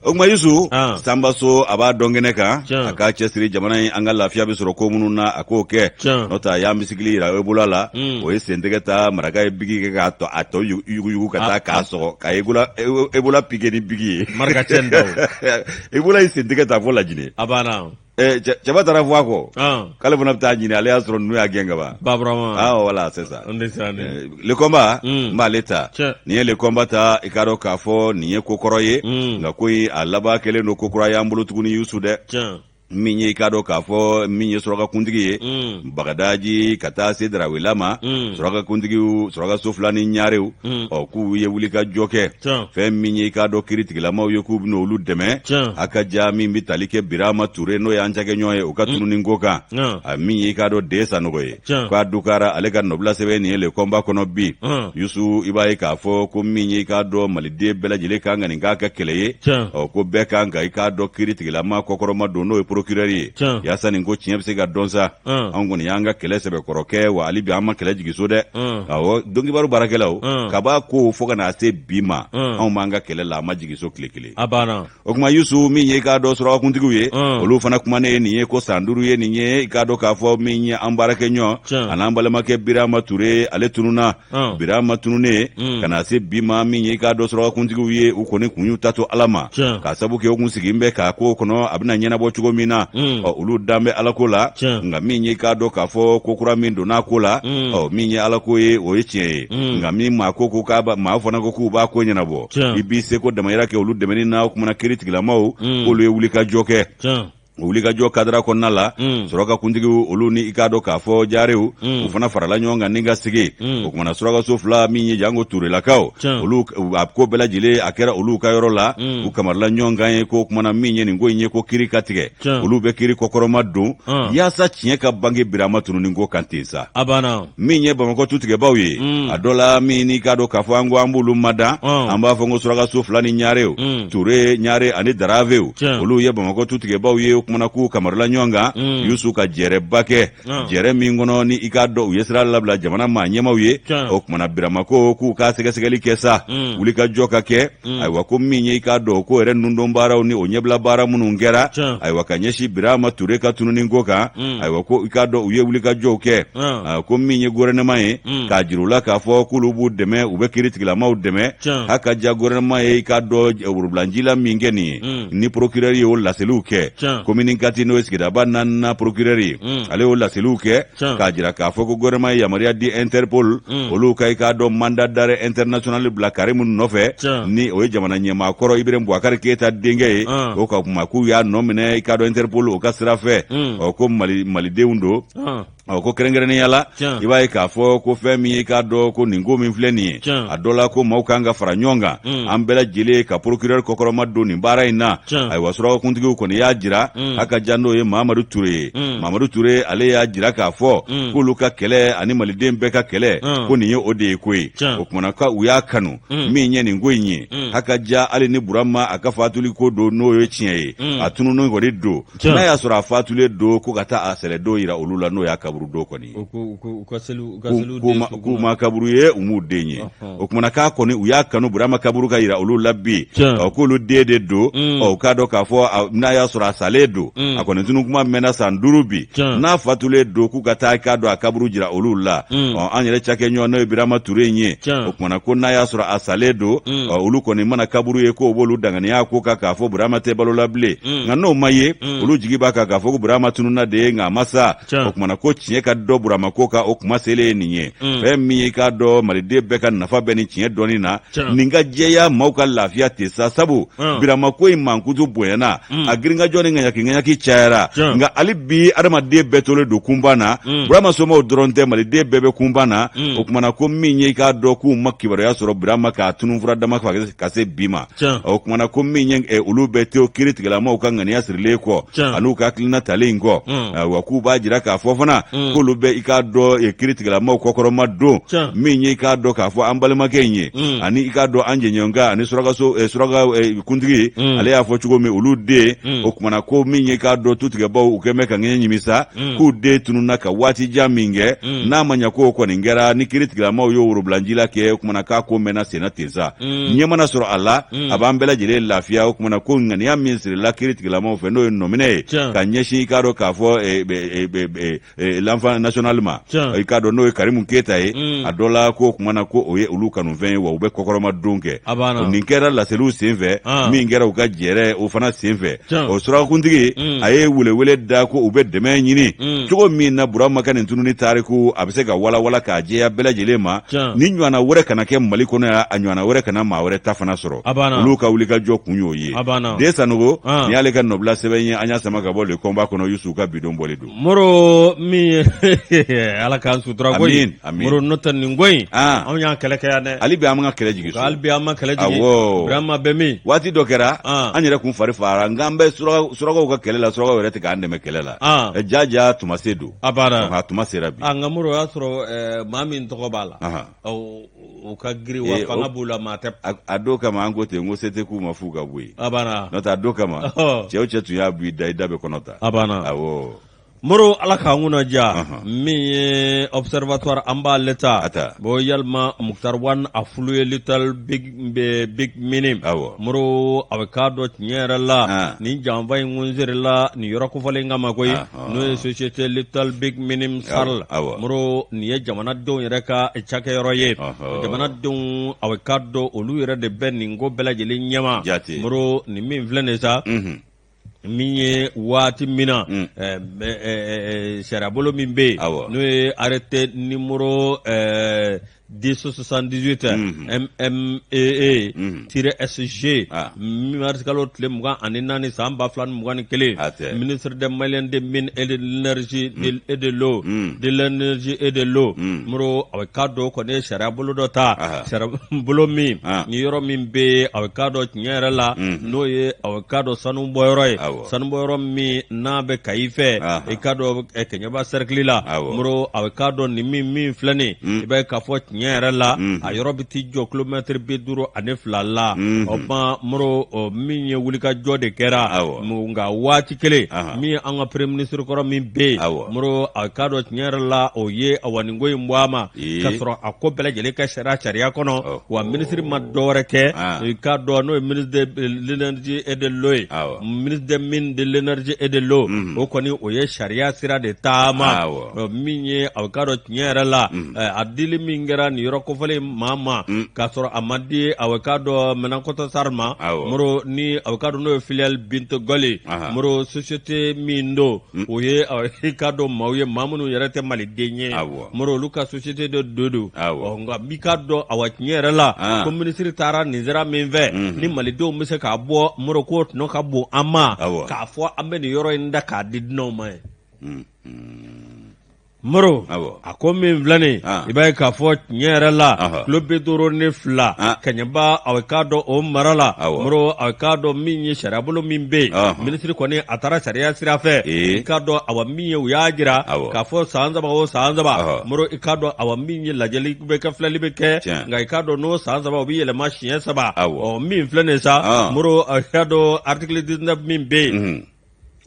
o tuma Yusu Sanbaso a b'a dɔn kɛnɛ kan a k'a cɛsiri jamana in an ka lafiya bɛ sɔrɔ ko minnu na a k'o kɛ n'o tɛ a y'an bisikili yira Ebola la o ye sentɛgɛ ta maraka ye bigi kɛ k'a tɔ yuguyugu ka taa k'a sɔgɔ ka Ebola piqué ni bigi ye maraka cɛn daw Ebola ye sentɛgɛ ta fɔ Lajinɛ a banna cɛba taara fɔ a kɔ k'ale fana bɛ taa ɲini ale y'a sɔrɔ ninnu y'a gɛn ka ban voilà c'est ça le combat n b'ale ta nin ye le combat ta i k'a dɔn k'a fɔ nin ye ko kɔrɔ ye nka ko in a laban kɛlen don ko kura y'an bolo tuguni Yusu dɛ min ye i k'a dɔn k'a fɔ min ye surakakuntigi ye Bagadaji ka taa se Darawela ma surakakuntigiw surakaso fila ni ɲarew k'u ye wuli ka jɔ kɛ fɛn min ye i k'a dɔn kiiritigilamaw ye k'u bɛna olu dɛmɛ a ka ja min bɛ tali kɛ Birama Ture n'o y'an cakɛɲɔgɔn ye o ka tununi ko kan a min ye i k'a dɔn den Sanogo ye k'a dukara ale ka nɔbila sɛbɛn nin ye le combat kɔnɔ bi Yusu i b'a ye k'a fɔ ko min ye i k'a dɔn maliden bɛɛ lajɛlen kan ka nin k'a kɛ kɛlɛ ye ko bɛɛ kan ka i k'a dɔn kiiritigilama kɔkɔrɔma don n'o ye procureur ye yaasa nin ko tiɲɛ bɛ se ka dɔn sa anw kɔni y'an ka kɛlɛ sɛbɛkɔrɔ kɛ wa hali bi an ma kɛlɛ jigi so dɛ awɔ dɔnkibaru baarakɛlaw kaba ko fo ka na se bi ma anw m'an ka kɛlɛ la an ma jigi so tile kelen o kuma Yusu min ye i k'a dɔn surakakuntigiw ye olu fana kumanen ye nin ye ko san 5 ye nin ye i k'a dɔn k'a fɔ min ye an baarakɛɲɔgɔn a n'an balimakɛ Birama Ture ale tununa Birama tununen ka na se bi ma min ye i k'a dɔn surakakuntigiw ye u kɔni kun y'u ta to Ala ma k'a sabu kɛ u kun sigin bɛ k'a ko kɔnɔ a bɛna ɲɛnabɔ cogo min na olu dan bɛ Alako la nka min ye i k'a dɔn k'a fɔ ko kura min donna ko la min ye Alako ye o ye tiɲɛ ye nka min maa ko maa fana ko k'u b'a ko ɲɛnabɔ i b'i seko damayira kɛ olu dɛmɛni na o kumana kiiritigilamaw k'olu ye wuli ka jɔ kɛ wulikajɔ kadira kɔnɔna la surakakuntigiw olu ni i k'a dɔn k'a fɔ jaarew u fana farala ɲɔgɔn kan ni ka sigi o kumana surakaso fila min ye Jango Turelakaw olu a ko bɛɛ lajɛlen a kɛra olu ka yɔrɔ la u kamarila ɲɔgɔn kan ye ko kumana min ye nin ko in ye ko kiiri ka tigɛ olu bɛ kiiri kɔkɔrɔma don yaasa tiɲɛ ka bange Birama tununin ko kan ten sa min ye Bamakɔ tutigɛbaw ye a dɔ la min ni k'a dɔn k'a fɔ an ko an b'olu mada an b'a fɔ ko surakaso fila ni ɲaarew Ture ɲaare ani Daravew olu ye Bamakɔ tutigɛbaw ye kumana ku kamarula nyonga yusu ka jere bake jere mingono ni ikado uyesra labla jamana ma nyemaw ye o kumana biramako ku ka segesegeli kesa wuli ka joka ke ay wako minye ikado ko ere nundo mbaraw ni onyebla bara munungera ay wakanyeshi birama ture ka tununi ngoka ay wako ikado uye wuli ka joke ko minye gouvernement ye ka jirula ka fo kulubu deme ube kiritigila maw deme haka ja gouvernement ye ikado urublanjila mingeni ni procureur ye wala seluke communiquati no eskida banana procureur ale wala seluke ka jira ka fo ko gouvernement ya maria di Interpol olu ka ikado mandat d'arrêt international blakare mun nofe ni o jamana nyema koro Ibrahim Boubacar Keita denge o ka kuma ku ya nomine ikado Interpol o ka srafe o ko mali deundo ko kerengere yala ibai ka fo ko femi ka do ko ningo min fleni adola ko maukanga faranyonga ambela jile ka procureur kokoro maddo ni bara ina ay wasura ko ndigi ko ni yajira aka jando ye Mamadou Touré ale yajira ka fo ko luka kele ani malide mbeka kele ko ni yo ode koi o kuma ka uya kanu mi nye ni ngoyinye aka ja ale ni burama aka fatuli ko do no yo chiye atunu no ngori do na ya sura fatule do ko kata asele do ira olula no ya do koni ku makaburu ye umudenye okumana ka koni uya kanu burama kaburu ka ira olu labbi ko lu dede do o ka do ka fo na ya sura saledo akoni tunu kuma mena sandurubi na fatule do ku kata ka do akaburu jira olu la anyere chake nyo na birama turenye okumana ko na ya sura asaledo olu koni mana kaburu ye ko bolu dangani ya ko ka fo burama te balo labble ngano maye olu jigiba ka fo burama tunu na de nga masa okumana ko nye ka do burama ko ka o kuma sele ninye mi ka do malide beka nafa beni chinye doni na ninga jeya mauka lafia tesa sabu birama ko imankutu boyana agringa joni nganya ki chaira nga alibi adama de betole do kumbana burama soma odronte malide bebe kumbana o kuma na ko minye ka do ku makibaro ya soro birama ka tunu fura dama ka se bima o kuma na ko minye ulu beteo kiritigala mauka ngani asirle ko anu ka klina talingo wa ku ba jira ka fofana kolu be ikado e kiritigala ma kokoro maddo minye ikado ka fo ambale makenye ani ikado anje nyonga ani suraga kundigi ale ya fo chugo me ulude okumana ko minye ikado tutige bawo ukemeka ngenye nyimisa ku de tununa ka wati jaminge na manya ko ningera ni kiritigala ma yo urublanjila ke okumana ka ko mena senateza nyema na sura ala abambela jile lafia okumana ko ngani ya ministre la kiritigala ma fe no nomine ka nyeshi ikado ka fo l'enfant nationalement ikado no Karimu Keita adola ko kumana ko oye ulu kanu ven wa ube kokoroma donke ninkera la selu senve mi ngera uka jere o fana senve o sura kundigi aye wule da ko ube deme nyini tugo mi na burama kan tunu ni tariku abise ga wala ka je ya bela jelema ni nywana wore kana ke maliko na anywana wore kana ma wore tafana soro ulu ka ulika jo kunyo ye desa nugo ni ale kan nobla sebenye anya sama ga bole komba kono yusuka bidon bole do moro mi ala kan sutra goyi moro notan ni ngoyi on ya kele kayane ali bi amanga kele jigi so ali bi amanga kele jigi brama bemi wati dokera anyere kun fara ngambe sura ko kele la sura ko rete ka ande me kele la jaja tumasedu ha tumasera bi ngamuro ya suro mami ntoko bala o ka giri wa fanga bula mate adoka ma angote ngosete ku mafuga bwe nota adoka ma chetu ya bi daida be konota moro alaka nguna ja mi observatoire amba leta bo yalma Muktar Wan afluye little big minim moro avocado nyera la ni jamba ngunzere la ni yorako fale ngama koy no société little big minim sal moro ni jamana do yereka chake yoroye jamana do avocado olu yere de ben ngo belajeli nyama moro ni mi vlenesa minye wati mina serabolo mimbe no arrêté numéro 1078 MMAA-SG article tle mugan ani nani samba flan mugan kele ministre des Maliens des mines et de l'énergie et de l'eau de l'énergie et de l'eau muro avocado ko ne serabolo dota serabolo mi ni yoro mimbe avocado nyere la no ye avocado sanu boyoro mi nabe kaife e kado e kenyaba cercle la muro avocado ni mi flani ibe ka fo tiɲɛ la a yɔrɔ bɛ t'i jɔ kilomɛtiri 52 la o ma moro min ye wulikajɔ de kɛra nka waati kelen min an ka premier ministre kɔrɔ min bɛ yen moro a ka dɔn tiɲɛ la o ye awaninko in bɔ a ma ka sɔrɔ a ko bɛɛ lajɛlen ka sariya kɔnɔ wa ministre ma dɔwɛrɛ kɛ i ka dɔn n'o ye ministre de l'énergie et de l'eau ye ministre des mines de l'énergie et de l'eau o kɔni o ye sariya sira de taama min ye a ka dɔn tiɲɛ yɛrɛ la a dili min kɛra nin yɔrɔ kofɔlen maa ma k'a sɔrɔ a ma di a ka dɔn Menankoto Sarr ma moro ni a ka dɔn n'o ye filiale Bintu Gole moro société min don o ye i ka dɔn maaw ye maa minnu yɛrɛ tɛ maliden ye moro olu ka société de do nka mi ka dɔn a wa tiɲɛ yɛrɛ la ko ministre taara nin sira min fɛ ni malidenw bɛ se k'a bɔ moro ko tɔnɔ ka bon an ma k'a fɔ an bɛ nin yɔrɔ in da k'a di dunanw ma ye moro a ko min filɛ i b'a ye k'a fɔ tiɲɛ yɛrɛ la kilo 52 kaɲɛba a k'a dɔn o mara la moro a k'a dɔn min ye sariya bolo min bɛ yen minisiri kɔni a taara sariya sira fɛ i k'a dɔn awa min ye u y'a jira k'a fɔ san 3 o san 3 moro i k'a dɔn awa min ye lajɛli bɛ kɛ filɛli bɛ kɛ nka i k'a dɔn n'o san 3 o bɛ yɛlɛma siɲɛ 3 min filɛ nin sa moro a k'a dɔn article 19 min bɛ yen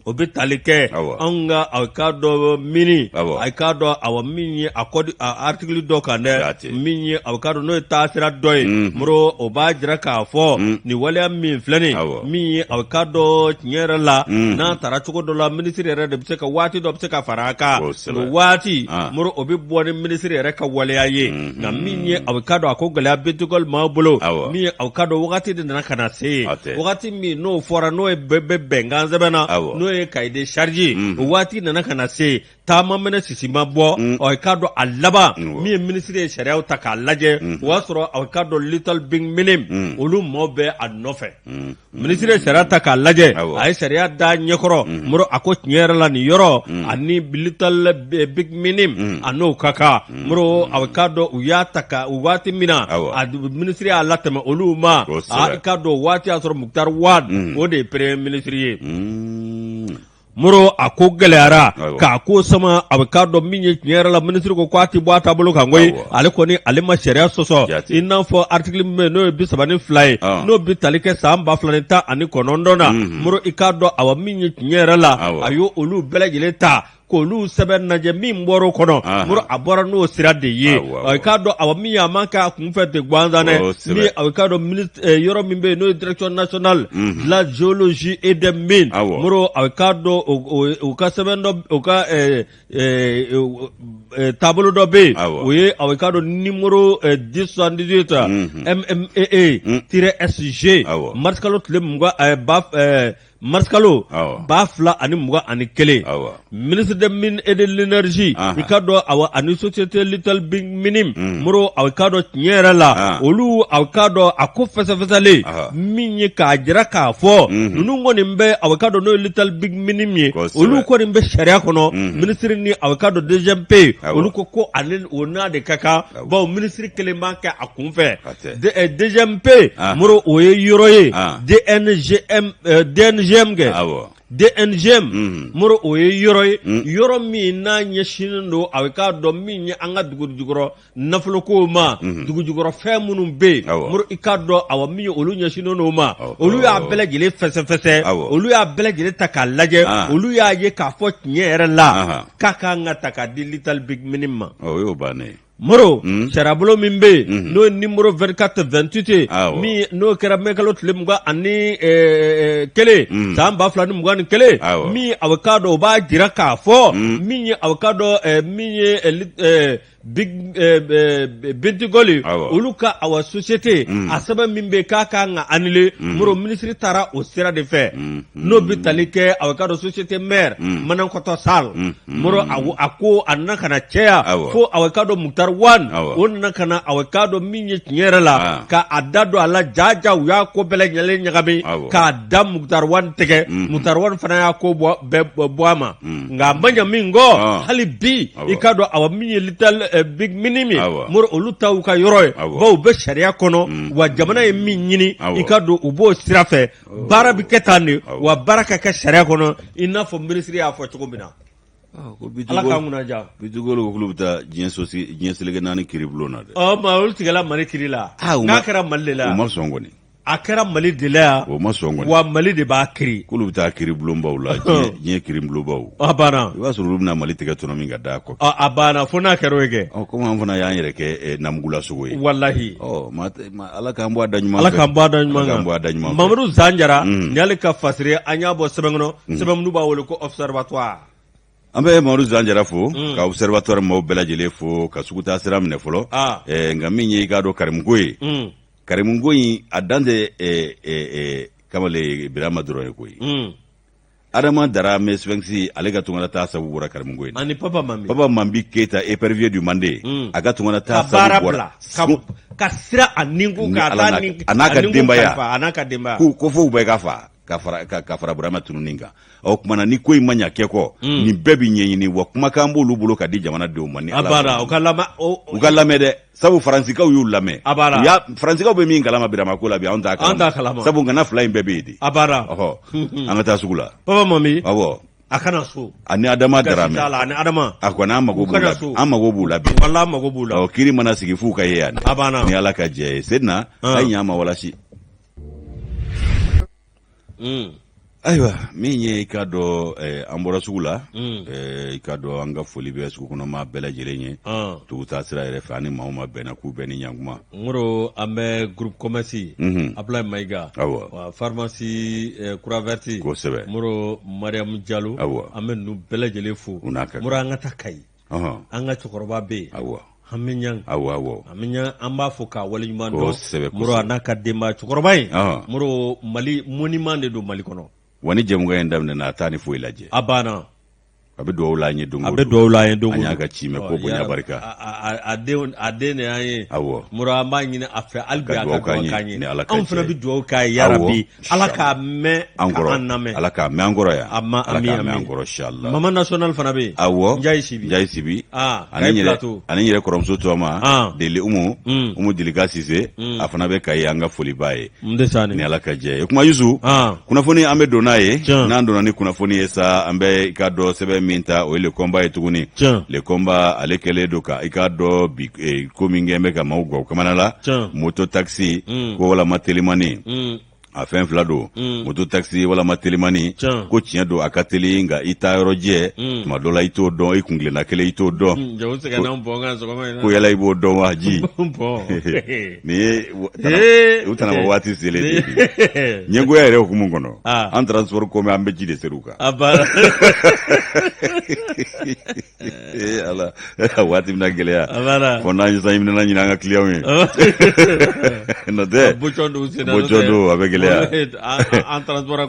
o bɛ tali kɛ an ka a ka dɔn mini a ka dɔn awa min ye a kɔdi a article dɔ kan dɛ min ye a ka dɔn n'o ye taasira dɔ ye moro o b'a jira k'a fɔ nin waleya min filɛ nin min ye a ka dɔn tiɲɛ yɛrɛ la n'a taara cogo dɔ la minisiri yɛrɛ de bɛ se ka waati dɔ bɛ se ka fara a kan o waati moro o bɛ bɔ ni minisiri yɛrɛ ka waleya ye nka min ye a ka dɔn a ko gɛlɛya Bintu Gole m'aw bolo min ye a ka dɔn wagati de nana ka na se wagati min n'o fɔra n'o ye bɛɛ bɛnkan sɛbɛn na n'o ye cahier de charge o waati nana ka na se taama mɛnɛ sisi ma bɔ o ka dɔn a laban min ye minisiri ye sariyaw ta k'a lajɛ o y'a sɔrɔ a ka dɔn little big minim olu maaw bɛ a nɔfɛ minisiri ye sariya ta k'a lajɛ a ye sariya da ɲɛkɔrɔ moro a ko tiɲɛ yɛrɛ la nin yɔrɔ ani little big minim a n'o ka kan moro a ka dɔn u y'a ta ka o waati min na a minisiri y'a latɛmɛ olu ma a ka dɔn o waati y'a sɔrɔ Muktar Wade o de ye premier minisiri ye moro a ko gɛlɛyara k'a ko sama a bɛ k'a dɔn min ye tiɲɛ yɛrɛ la minisiri ko k'a ti bɔ a taabolo kan koyi ale kɔni ale ma sariya sɔsɔ i n'a fɔ article min bɛ yen n'o ye 32 ye n'o bi tali kɛ san 2019 na moro i k'a dɔn awa min ye tiɲɛ yɛrɛ la a y'o olu bɛɛ lajɛlen ta k'olu sɛbɛn lajɛ min bɔra o kɔnɔ moro a bɔra n'o sira de ye i k'a dɔn awa min ye a man kɛ a kunfɛ ten gansan dɛ ni a k'a dɔn yɔrɔ min bɛ yen n'o ye direction nationale de la géologie et des mines moro a k'a dɔn o ka sɛbɛn dɔ o ka taabolo dɔ bɛ yen o ye a k'a dɔn numéro 1078 MMEE-SG mars kalo tile 20 mars kalo 2021 ministre des mines et de l'énergie i ka dɔn awa ani société little big minim moro a ka dɔn tiɲɛ yɛrɛ la olu a ka dɔn a ko fɛsɛfɛsɛlen min ye k'a jira k'a fɔ ninnu kɔni bɛ a ka dɔn n'o ye little big minim ye olu kɔni bɛ sariya kɔnɔ ministre ni a ka dɔn DGMP olu ko ale o n'a de ka kan bawo ministre kelen b'a kɛ a kunfɛ DGMP moro o ye yɔrɔ ye DNGM kɛ DNGM moro o ye yɔrɔ ye yɔrɔ min n'a ɲɛsinnen don a bɛ k'a dɔn min ye an ka dugu jukɔrɔ nafolokow ma dugu jukɔrɔ fɛn minnu bɛ yen moro i k'a dɔn awa min ye olu ɲɛsinnen don ma olu y'a bɛɛ lajɛlen fɛsɛfɛsɛ olu y'a bɛɛ lajɛlen ta k'a lajɛ olu y'a ye k'a fɔ tiɲɛ yɛrɛ la k'a kan ka ta k'a di little big minim ma o y'o bannen moro sarabolo min bɛ yen n'o ye numéro 2428 min n'o kɛra mɛkalo tile 21 san 2021 min a bɛ k'a dɔn o b'a jira k'a fɔ min ye a bɛ k'a dɔn min ye Bintu Gole olu ka awa société a sɛbɛn min bɛ k'a kan ka annulé moro ministre taara o sira de fɛ n'o bɛ tali kɛ a bɛ k'a dɔn société mère Menankoto Sarr moro a ko a nana ka na caya fo a bɛ k'a dɔn Muktar Wade o nana ka na a bɛ k'a dɔn min ye tiɲɛ yɛrɛ la ka a da don a la jaja u y'a ko bɛɛ lajɛlen ɲagami k'a da Muktar Wade tɛgɛ Muktar Wade fana y'a ko bɔ a ma nka a ma ɲɛ min kɔ hali bi i k'a dɔn awa min ye little big minimi moro olu ta u ka yɔrɔ ye bawo u bɛ sariya kɔnɔ wa jamana ye min ɲini i ka don u b'o sira fɛ baara bɛ kɛ tan de wa baara ka kɛ sariya kɔnɔ i n'a fɔ minisiri y'a fɔ cogo min na ala ka nguna ja bitugolo ko lubuta jien selege nani kiri bulona de ma ul tigala mali kiri la na kara mali la o ma songoni a kɛra mali de la ya o ma songoni wa mali de b'a kiri ko lubuta kiri bulombaw la jien kiri bulombaw a bana i b'a sɔrɔ olu bɛna mali tigɛ tɔnɔ min ka da kɔ a bana fo n'a kɛra o ye kɛ komi an fana y'an yɛrɛ kɛ namugula sogo ye wallahi ala k'an bɔ a da ɲuman fɛ ala k'an bɔ a da ɲuman kan Mamadu Zanjara ni ale ka fasire an y'a bɔ sɛbɛn kɔnɔ sɛbɛn minnu b'a wele ko observatoire an bɛ Mamadu Zanjara fo ka observatoire maaw bɛɛ lajɛlen fo ka sugutaa sira minɛ fɔlɔ nka min ye i k'a dɔn karimuko ye karimuko in a dan tɛ kamale Birama dɔrɔn ye koyi Adama Dara Mesfengsi ale ka tungana taa sabu bɔra karimuko in ani Papa Mambi Keita épervier du Mandé a ka tungana taa sabu bɔra ka sira a ninku ka taa a n'a ka denbaya ko fo bɛɛ ka fara Burama tununi kan o kumana ni ko in ma ɲa kɛ kɔ nin bɛɛ bi ɲɛɲini wa kumakan b'olu bolo ka di jamanadenw ma ni Ala u ka lamɛn dɛ sabu Faransikaw y'u lamɛn Faransikaw bɛ min kalama Birama ko la bi anw t'a kalama sabu ngana fila in bɛɛ bɛ yen de an ka taa sugu la Papa Mami awɔ a kana so ani Adama Dara ani Adama a kɔni an mago b'u la bi wallahi mago b'u la kiri mana sigi f'u ka ye yan ni Ala ka jɛ ye Sedina a ɲa ma walasi ayiwa min ye i ka dɔn an bɔra sugu la i ka dɔn an ka foli bɛ sugu kɔnɔ maa bɛɛ lajɛlen ye tugu taa sira yɛrɛ fɛ ani maaw ma bɛnna k'u bɛɛ ni ɲankuma ngoro an bɛ groupe commerce Ablaye Mayiga wa pharmacie Kuraverti kosɛbɛ ngoro Mariam Diallo an bɛ ninnu bɛɛ lajɛlen fo ngoro an ka taa Kayi an ka cɛkɔrɔba bɛ yen Hamiɲan an b'a fɔ k'a waleɲuman dɔn moro a n'a ka denbaya cɛkɔrɔba in moro Mali monument de don Mali kɔnɔ wa ni jɛmukan in daminɛna a t'a ni foyi lajɛ a banna a bɛ dugawu la an ye don o don a bɛ dugawu la an ye don o don an y'a ka ci mɛn ko bonya barika a den de y'an ye moro an b'a ɲini a fɛ hali bi a ka dugawu k'an ye anw fana bɛ dugawu k'a ye yarabi ala k'a mɛn k'an lamɛn ala k'a mɛn an kɔrɔ yan ala k'a mɛn an kɔrɔ inshallah mama national fana bɛ yen Njayi Sibi ani yɛrɛ kɔrɔmuso tɔma Deli Umu Dilika Sise a fana bɛ Kayi an ka foli b'a ye ni ala ka jɛ ye kuma Yusu kunnafoni an bɛ don n'a ye n'an donna ni kunnafoni ye sa an bɛ i ka dɔn sɛbɛn min ta o ye le combat ye tuguni le combat ale kɛlen don ka i ka dɔn bi ko min kɛ n bɛ ka maaw gaw kamana la moto taxi ko walama telimani a fɛn fila don moto taxi walama telimani ko tiɲɛ don a ka teli nka i ta yɔrɔ jɛ tuma dɔ la i t'o dɔn i kuntilenna kelen i t'o dɔn ko yala i b'o dɔn wa ji nin ye u tɛna ma waati selen de ɲɛgoya yɛrɛ hukumu kɔnɔ an transport ko mɛn an bɛ ji de ser'u kan ala waati bɛna gɛlɛya fɔ n'an ɲinɛna ɲinɛ an ka clients ye n'o tɛ bocɔ don a bɛ gɛlɛya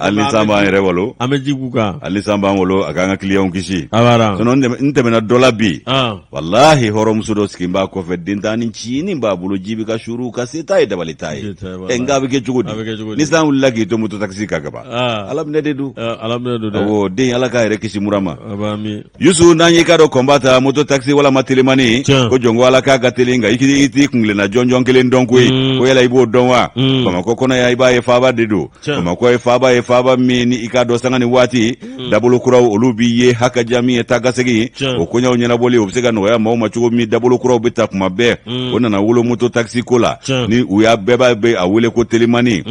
hali san b'an yɛrɛ wolo an bɛ ji k'u kan hali san b'an wolo a k'an ka clients kisi n tɛmɛna dɔ la bi walahi hɔrɔnmuso dɔ sigi b'a kɔfɛ den tan ni cinin b'a bolo ji bɛ ka suru ka se t'a ye dabali t'a ye nka a bɛ kɛ cogo di ni san wulila k'i to moto taxi kan ka ban ala minɛ de don awɔ den ala k'a yɛrɛ kisi mura ma Yusu n'an y'i ka dɔn kɔnba ta moto taxi walama telimani ko jɔn ko ala k'a ka teli nka i t'i kuntilenna jɔnjɔn kelen dɔn koyi ko yala i b'o dɔn wa Bamakɔ kɔnɔ yan i b'a ye faaba de don Bamakɔ ye faaba min ni i ka dɔn sanga ni waati dabolo kuraw olu b'i ye hakaja min ye taa ka segin o koɲɛw ɲɛnabɔli o bɛ se ka nɔgɔya maaw ma cogo min dabolo kuraw bɛ ta kuma bɛɛ o nana wolo moto taxi ko la ni u y'a bɛɛ bɛ a wele ko telimani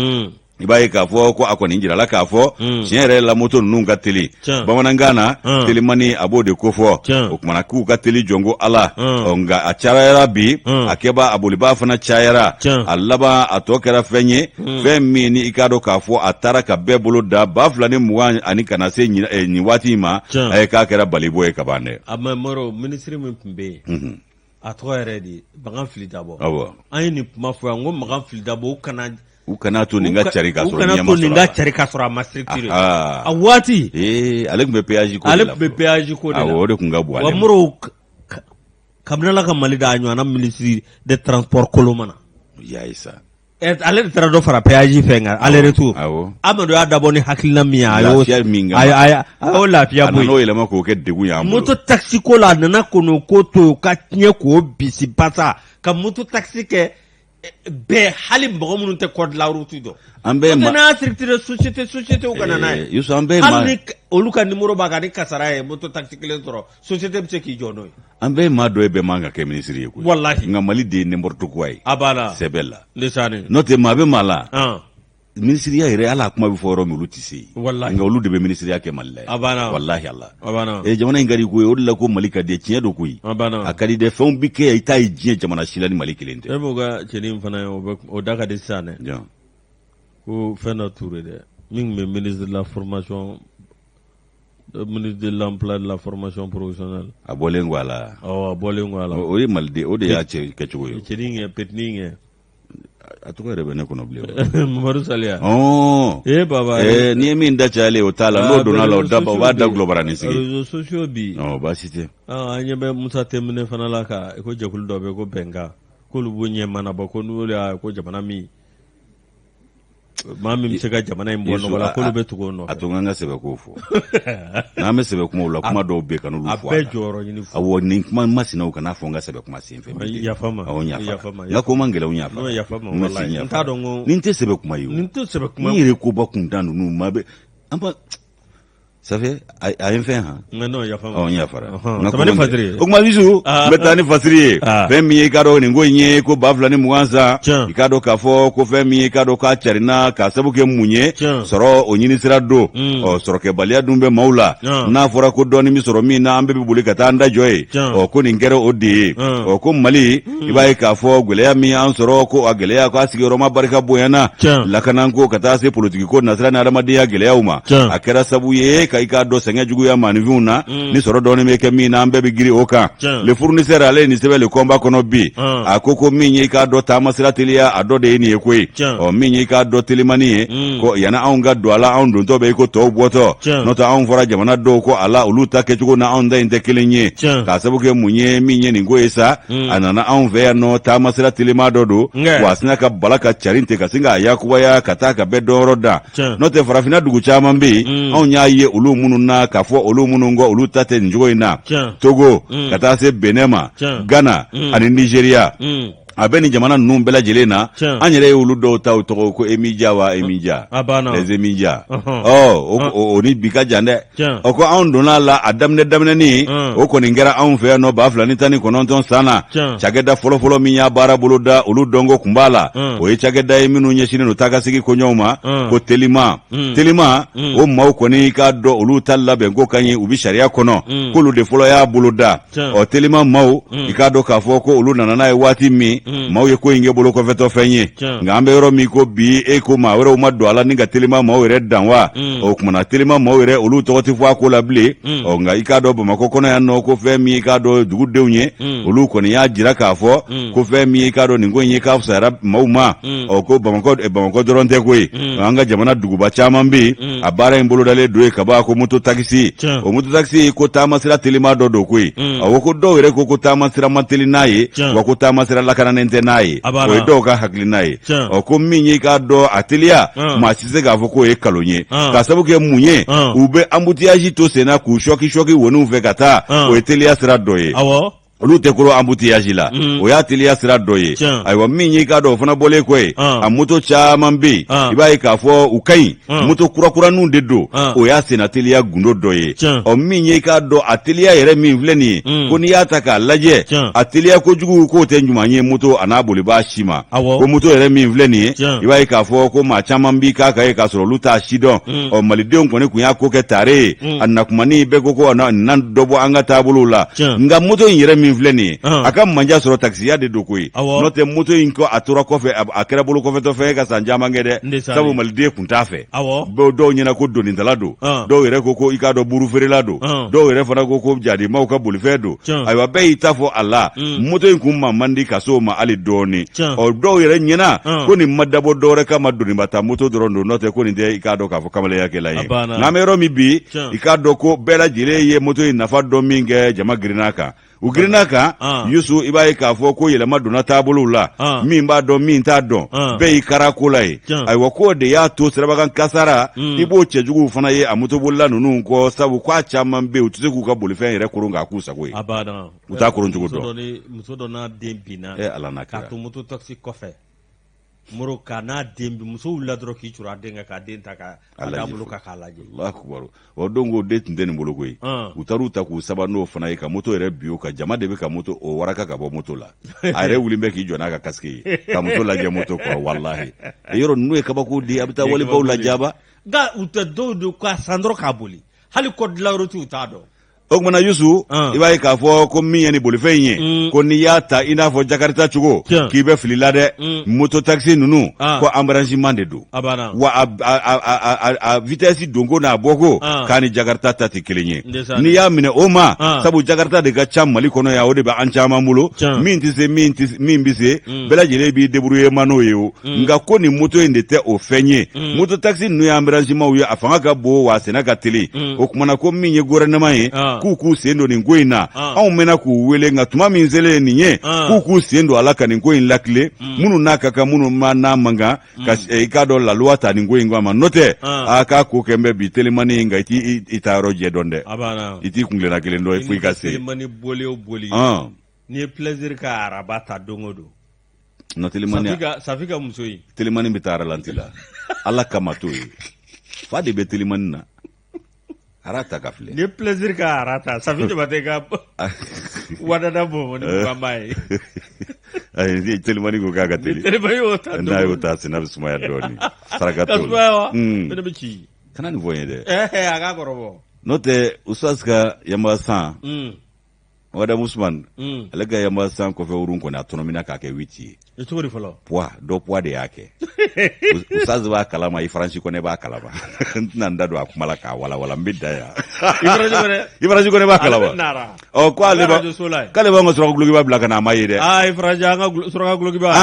i b'a ye k'a fɔ ko a kɔni jirala k'a fɔ tiɲɛ yɛrɛ la moto ninnu ka teli bamanankan na telimani a b'o de ko fɔ o kumana k'u ka teli jɔn ko ala nka a cayara bi a kɛba a bolibaa fana cayara a laban a tɔ kɛra fɛn ye fɛn min ni i k'a dɔn k'a fɔ a taara ka bɛɛ bolo da 2020 ani kana se nin waati ma a ye k'a kɛra balibɔ ye ka ban dɛ a ma mɔrɔ minisiri min tun bɛ yen a tɔgɔ yɛrɛ de Magan Filidabɔ an ye nin kuma fɔ yan ko Magan Filidabɔ u kana to nin ka cari ka sɔrɔ ɲɛma a ma structure a waati ale tun bɛ péage ko de la o de tun ka bon ale ma moro kabinala ka Mali da ɲɔgɔnna ministre de transport kolomana yayi sa ale de taara dɔ fara péage fɛ nka ale retour Amadu y'a dabɔ ni hakilina min ye a y'o lafiya bɔ n'o yɛlɛma k'o kɛ degun y'an bolo moto taxi ko la a nana ko n'o ko to ka tiɲɛ k'o bisi basa ka moto taxi kɛ bɛɛ hali mɔgɔ minnu tɛ code la route dɔn an bɛɛ ma n'a stricte société u kana n'a ye Youssou an bɛɛ ma hali ni olu ka numéro b'a kan ni kasara ye moto taxi kelen sɔrɔ société bɛ se k'i jɔ n'o ye an bɛɛ ma dɔ ye bɛɛ man ka kɛ ministre ye koyi wallahi nka Mali de ye n'importe quoi ye a b'a la sɛbɛ la lisani n'o tɛ maa bɛ maa la ministriya yɛrɛ ala kuma bɛ fɔ yɔrɔ min olu tɛ se wallahi nka olu de bɛ ministriya kɛ Mali la a banna wallahi Allah a banna jamana in ka di ko ye o de la ko Mali ka di tiɲɛ don koyi a banna a ka di dɛ fɛnw bi kɛ i t'a ye diɲɛ jamana si la ni Mali kelen tɛ e b'o ka cɛnin fana ye o da ka di sisan dɛ ko fɛn dɔ Touré dɛ min tun bɛ ministre de la formation ministre de l'emploi de la formation professionnelle a bɔlen ko a la a bɔlen ko a la o ye Maliden o de y'a cɛ kɛcogo ye cɛnin kɛ petinin kɛ a tɔgɔ yɛrɛ bɛ ne kɔnɔ bilen Mamadou Saliya baba n'i ye min da cayalen o t'a la n'o donna la o b'a da gulobaranin sigi réseaux sociaux bi baasi tɛ an ɲɛ bɛ Musa Tɛmɛne fana la ka ko jɛkulu dɔ bɛ ko bɛnkan k'olu b'o ɲɛ manabɔ ko n'olu y'a ko jamana min maa min bɛ se ka jamana in bɔ nɔgɔ la k'olu bɛ tugu o nɔfɛ a to n ka sɛbɛ ko fɔ n'an bɛ sɛbɛ kumaw la kuma dɔw bɛ yen ka n'olu fɔ a bɛɛ jɔyɔrɔ ɲini fɔ awɔ nin kuma masinaw kana fɔ n ka sɛbɛ kuma sen fɛ yafa ma n ka ko man gɛlɛn yafa ma wallahi n t'a dɔn ko nin tɛ sɛbɛ kuma ye o nin tɛ sɛbɛ kuma ni yɛrɛ koba kuntan ninnu ma bɛ an ba ça fait a ye n fɛn han non yafa ma n yafara sabali fasiri o kuma Youssou n bɛ taa ni fasiri ye fɛn min ye i k'a dɔn nin ko in ye ko 2020 san i k'a dɔn k'a fɔ ko fɛn min ye i k'a dɔn k'a carinna k'a sabu kɛ mun ye sɔrɔ o ɲini sira don sɔrɔkɛbaliya dun bɛ maaw la n'a fɔra ko dɔɔni bɛ sɔrɔ min na an bɛɛ bɛ boli ka taa an da jɔ ye ko nin kɛra o de ye ko Mali i b'a ye k'a fɔ gɛlɛya min y'an sɔrɔ ko a gɛlɛya k'a sigiyɔrɔma barika bonyana lakanako ka taa se politiki ko nasira ni adamadenya gɛlɛyaw ma a kɛra sabu ye ka i k'a dɔn sɛgɛn juguya maanifinw na ni sɔrɔ dɔɔni bɛ kɛ min na an bɛɛ bɛ girin o kan le fournisseur ale nin sɛbɛn le combat kɔnɔ bi a ko min ye i k'a dɔn taama sira teliya a dɔ de ye nin ye koyi min ye i k'a dɔn telimani ye ko yanni anw ka don a la anw dontɔ bɛ i ko tɔw bɔtɔ n'o tɛ anw fɔra jamana dɔw ko a la olu ta kɛcogo na anw ta in tɛ kelen ye k'a sabu kɛ mun ye min ye nin ko ye sa a nana anw fɛ yan nɔ taama sira telima dɔ don wa a sina ka bala ka carin ten ka sin k'a yakubaya ka taa ka bɛɛ dɔnyɔrɔ da n'o tɛ farafinna dugu caman bɛ yen anw y'a ye olu minnu na k'a fɔ olu minnu kɔ olu ta tɛ nin cogo in na Togo ka taa se Benin ma Ghana ani Nigeria a bɛ nin jamana ninnu bɛɛ lajɛlen na an yɛrɛ ye olu dɔw ta o tɔgɔ ko Emija wa Emija les Emija o ni bi ka jan dɛ o ko anw donna la a daminɛnin o kɔni kɛra anw fɛ yan nɔ 2019 san na cakɛda fɔlɔfɔlɔ min y'a baara bolo da olu dɔnko kun b'a la o ye cakɛda ye minnu ɲɛsinnen don taakasigi koɲɛw ma ko telima o maaw kɔni k'a dɔn olu ta labɛn ko ka ɲi u bɛ sariya kɔnɔ k'olu de fɔlɔ y'a bolo da telima maaw i k'a dɔn k'a fɔ ko olu nana n'a ye waati min maaw ye ko in kɛ bolo kɔfɛtɔ fɛn ye nka an bɛ yɔrɔ min ko bi e ko maa wɛrɛw ma don a la ni ka telima maaw yɛrɛ dan wa o kumana telima maaw yɛrɛ olu tɔgɔ tɛ fɔ a ko la bilen nka i k'a dɔn Bamakɔ kɔnɔ yan nɔ ko fɛn min i k'a dɔn dugudenw ye olu kɔni y'a jira k'a fɔ ko fɛn min i k'a dɔn nin ko in ye k'a fisayara maaw ma ko Bamakɔ dɔrɔn tɛ koyi an ka jamana duguba caman bɛ yen a baara in bolodalen don ye ka ban ko moto taxi o moto taxi ko taama sira telima dɔ don koyi ko dɔw yɛrɛ ko taama sira ma teli n'a ye wa ko taama sira lakananen tɛ n'a ye o ye dɔw ka hakilina ye ko min ye k'a dɔn a teliya maa si se k'a fɔ k'o ye nkalon ye k'a sabu kɛ mun ye u bɛ embouteillage to sen na k'u sɔki woniw fɛ ka taa o ye teliya sira dɔ ye olu tɛ kolo embouteillage la o y'a teliya sira dɔ ye ayiwa min ye k'a dɔn o fana bɔlen kɔ ye a moto caman bɛ yen i b'a ye k'a fɔ u ka ɲi moto kurakuraniw de don o y'a senna teliya gundo dɔ ye min ye k'a dɔn a teliya yɛrɛ min filɛ nin ye ko n'i y'a ta k'a lajɛ a teliya kojugu k'o tɛ ɲuman ye moto a n'a bolibaa si ma ko moto yɛrɛ min filɛ nin ye i b'a ye k'a fɔ ko maa caman b'i k'a kan ye k'a sɔrɔ olu t'a si dɔn malidenw kɔni kun y'a ko kɛ tare ye a nakumani bɛɛ ko ko na dɔ bɔ an ka taabolow la nka moto in yɛrɛ min filɛ nin ye a ka manja sɔrɔ taxi ya de don koyi n'o tɛ moto in kɔ a tora kɔfɛ a kɛra bolo kɔfɛtɔ fɛn ye ka san caman kɛ dɛ sabu maliden kun t'a fɛ dɔw ɲɛna ko donitala don dɔw yɛrɛ ko i k'a dɔn burufeerela don dɔw yɛrɛ fana ko jadimaw ka bolifɛn don ayiwa bɛɛ y'i ta fɔ a la moto in kun man di ka s'o ma hali dɔɔni dɔw yɛrɛ ɲɛna ko nin ma dabɔ dɔwɛrɛ kama doniba ta moto dɔrɔn don n'o tɛ ko nin tɛ i k'a dɔn k'a fɔ kamaleyakɛla ye n'an bɛ yɔrɔ min bi i k'a dɔn ko bɛɛ lajɛlen ye moto in nafa dɔn min kɛ jama girinna kan u girinna kan Youssou i b'a ye k'a fɔ ko yɛlɛma donna taabolow la min b'a dɔn min t'a dɔn bɛɛ y'i kara ko la ye ayiwa k'o de y'a to sirabakan kasara i b'o cɛjuguw fana ye a motobolila ninnu kɔ sabu k'a caman bɛ yen u tɛ se k'u ka bolifɛn yɛrɛ koron k'a k'u sago ye u t'a koron cogo dɔn muso dɔ n'a den binna Ala n'a kɛra k'a to moto taxi kɔfɛ moro kana dembi muso wula dɔrɔn k'i cura den ka den ta ka da bolo ka k'a lajɛ. Allahu akbar. O dongo de tun tɛ nin bolo koyi. U taar'u ta k'u saba n'o fana ye ka moto yɛrɛ bio ka jama de bɛ ka moto o waraka ka bɔ moto la. A yɛrɛ wulen bɛ k'i jɔ n'a ka casque ye ka moto lajɛ moto kɔrɔ wallahi. Yɔrɔ ninnu ye kabako di a bɛ taa walibaw lajaba. Nka u tɛ dɔw don k'a san dɔrɔn k'a boli hali code de la route u t'a dɔn. O kumana Yusu i b'a ye k'a fɔ ko min ye ni bolifɛn in ye ko n'i y'a ta i n'a fɔ Jakarta cogo k'i bɛ fili la dɛ moto taxi ninnu ko embarrassement de don wa a vitesse donko n'a bɔko k'a ni Jakarta ta tɛ kelen ye n'i y'a minɛ o ma sabu Jakarta de ka ca Mali kɔnɔ yan o de bɛ an caman bolo min tɛ se min bɛ se bɛɛ lajɛlen b'i débrouiller ma n'o ye o nka ko nin moto in de tɛ o fɛn ye moto taxi ninnu ye embarrassement ye a fanga ka bon wa a sɛnɛ ka teli o kumana ko min ye gouvernement ye k'u sen don nin ko in na anw mɛna k'u wele nka tuma min selen nin ye k'u sen don ala ka nin ko in lakile minnu n'a ka kan minnu ma n'a man kan ka i k'a dɔn la loi ta nin ko in ko a ma n'o tɛ a k'a ko kɛ n bɛ bi telimani in nka i t'a yɔrɔ jɛ dɔn dɛ i t'i kungilenna kelen dɔn fo i ka se telimani boli o boli n'i ye plaisir ka araba ta don o don non telimani safi ka muso ye telimani bɛ taa ralanti la ala kama t'o ye fa de bɛ telimani na arata ka filɛ ni plaisir ka arata safi jabate ka wadada bo ni bamba ye ai telimani ko ka teli telimani o ta n'a y'o ta sina bɛ sumaya dɔɔni saraka t'o la ne bɛ ci kana nin fɔ n ye dɛ a ka kɔrɔbɔ n'o tɛ usas ka yamba san Wada Musman ale ka yamba san kɔfɛ urun kɔni a tɔnɔmina k'a kɛ 8 ye i cogo di fɔlɔ poids dɔ poids de y'a kɛ usas b'a kalama i faransi kɔnɛ b'a kalama n tɛna n da don a kuma la k'a walawala n bɛ da yan i faransi kɔnɛ b'a kalama ɔ ko ale k'ale b'an ka suraka gulokiba bila ka na a ma ye dɛ i faransi an ka suraka gulokiba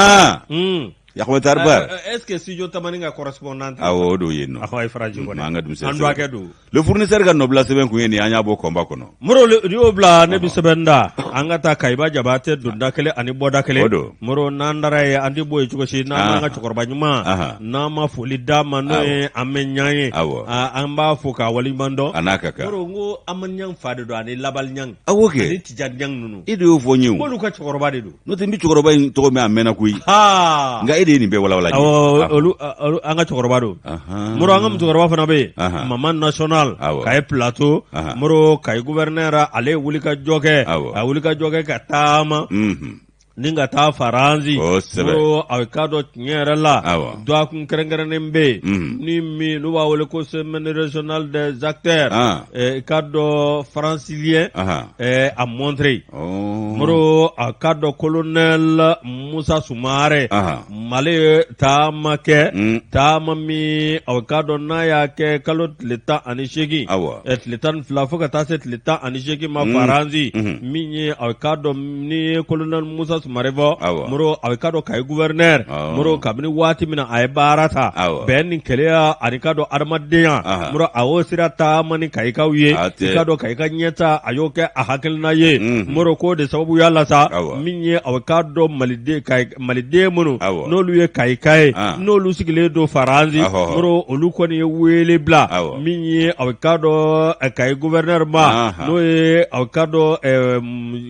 Yakhmet Arbar est-ce que studio tamani ka correspondant awo do yenno akwa ifraji ko anga dum andu akedu le fournisseur ka nobla seben ku yeni anya bo komba kono moro rio bla ne bi sebenda anga ta kaiba jabate dunda kele ani boda kele moro nandara e andi boy chuko shi na anga chokorba nyuma na ma foli dama no e amenyaye amba foka wali mando anaka ka moro ngo amanyang fade do ani labal nyang awoke ani tijan nyang nunu ido fo nyu bolu ka chokorba de do no te mbi chokorba to me amena kuyi ha nga ide ni be wala wala olu anga chokorba do moro anga mchokorba fana be mama national kay plateau moro kay gouverneur ale wulika joge a wulika joge ka tama ninga ta faranzi moro awikado nyere la do akun kerengere mbe ni mi no wa wole ko semaine régionale des acteurs cadre francilien a montré moro a cadre colonel Moussa Soumare male tamake tamami awikado na ya ke kalot l'état anishegi et l'état flafoka ta set l'état anishegi ma faranzi minye awikado ni colonel Moussa Marevo moro awikado kay gouverneur moro kabini wati mina ay barata ben kelea anikado armadeya moro awosira ta mani kay kawye ikado kay kanyeta ayoke ahakilna ye moro ko de sababu yalla sa minye awikado malide munu nolu ye kay nolu sigile do faranzi moro oluko ni wele bla minye awikado kay gouverneur ma no ye awikado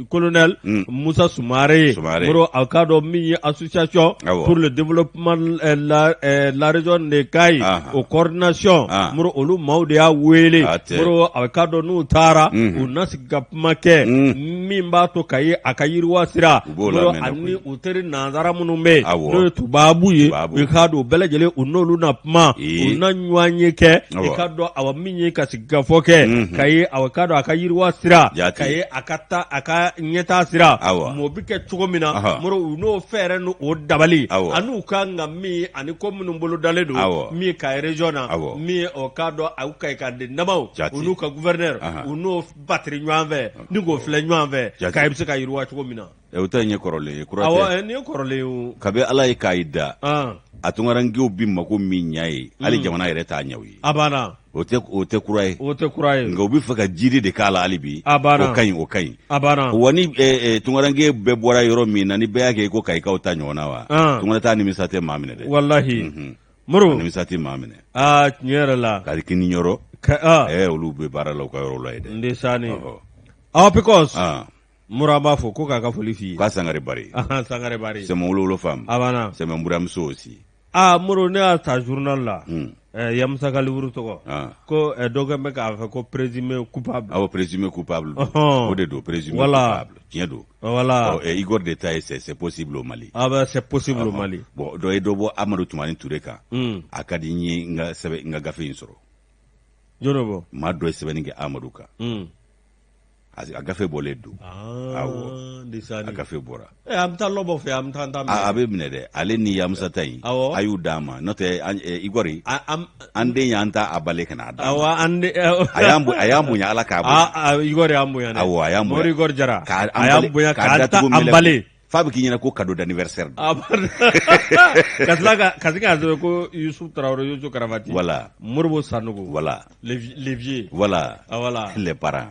colonel Moussa Soumare moro alcado mi association pour le développement la région de Kay au coordination moro olu maudia wele moro alcado nu tara unasigapmake mimba to Kay akayirwa sira moro ani uteri nanzara munumbe no tubabu ye ikado belejele unolu na pma unanywanyeke ikado awaminye kasigafoke Kay alcado akayirwa sira Kay akata akanyeta sira mobike chugomina moro uno fere no o dabali anu kanga mi ani komunu bolo daledo mi ka regiona mi o kado au kai kande namaw unu ka gouverneur uno batri nwanve ningo fle nwanve kai bse ka yirwa chugomina e utanye korole kurate ni korole kabe ala kaida atungarangiu bimma ko mi nyai ali jamana yere ta nyawi abana o te kuraye nga ubi faka jiri de kala alibi o kain abana wani tungarange be bora yoro mina ni be yake ko kai ka uta nyona wa tungara ta ni misate mamine de wallahi muru ni misate mamine nyera la kali kini nyoro olu be bara la ka yoro la de ndesani because Muraba fo ko k'a ka foli f'i ye. K'a Sangare Bari. Sangare Bari. C'est mon Renouveau Fm. Abana. C'est mon buramuso aussi. Moro ne y'a ta journal la. Yamusa ka livre tɔgɔ. Ko dɔ kɛ bɛ k'a fɛ ko présumé coupable. Awɔ présumé coupable. O de don présumé coupable. Tiɲɛ don. Voilà. Igor détail c'est possible au Mali. C'est possible au Mali. Bon dɔ ye dɔ bɔ Amadou Toumani Touré kan. A ka di n ye n ka gafe in sɔrɔ. Jɔnɔbɔ. Maa dɔ ye sɛbɛnni kɛ Amadou kan. A gafe bɔlen don. Awɔ. A gafe bɔra. An bɛ taa lɔbɔ fɛ an bɛ taa an ta minɛ. A bɛ minɛ dɛ ale ni Yamusa ta in. Awɔ. A y'u d'a ma n'o tɛ Igori. An den y'an ta a bale ka n'a d'a ma. Awɔ an den. A y'an bonya Ala k'a bonya. Igori y'an bonya dɛ. Awɔ a y'an bonya. Mori Igori Jara. A y'an bonya k'a ta an bale. F'a bɛ k'i ɲɛna ko cadeau d'anniversaire. Ka se k'a sɛbɛn ko Yusuf Traoré Yusuf Karamati. Voilà. Moribo Sanogo. Voilà. Les vieux. Voilà. Voilà. Les parents.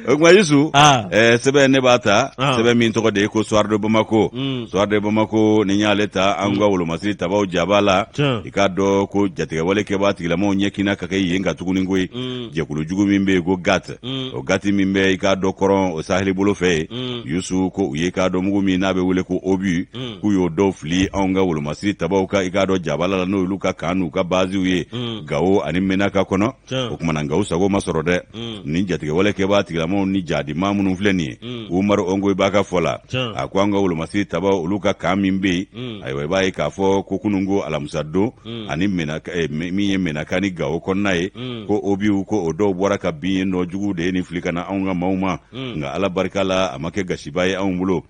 O kuma Yusuf. Sɛbɛn ne b'a ta. Sɛbɛn min tɔgɔ de ye ko Soir de Bamako. Soir de Bamako ni n y'ale ta an ka wolomasiri tabaw jaba la. I k'a dɔn ko jatigɛwale kɛbaa tigilamɔgɔw ɲɛkina ka kɛ yen kan tuguni koyi. Jɛkulu jugu min bɛ yen ko GAT. O GAT min bɛ i k'a dɔn kɔrɔn o saheli bolo fɛ Yusu ko u ye k'a dɔn mugu min n'a bɛ wele ko obu k'u y'o dɔw fili anw ka wolomasiri tabaw ka i k'a dɔn jabala la n'olu ka kan n'u ka baziw ye Gawo ani Menaka kɔnɔ o kumana Gawo sago ma sɔrɔ dɛ ni jatigɛwale kɛbaa tigilamɔgɔw ni jadima minnu filɛ nin ye Umaru Ongo i b'a ka fɔ la a ko an ka wolomasiri tabaw olu ka kan min bɛ yen ayiwa i b'a ye k'a fɔ ko kununko alamisa don ani min ye Menaka ni Gawo kɔnɔna ye ko obu ko o dɔw bɔra ka bin yen nɔ jugu de ye nin fili ka na anw ka maaw ma nka Ala barika la a ma kɛ gasiba ye anw bolo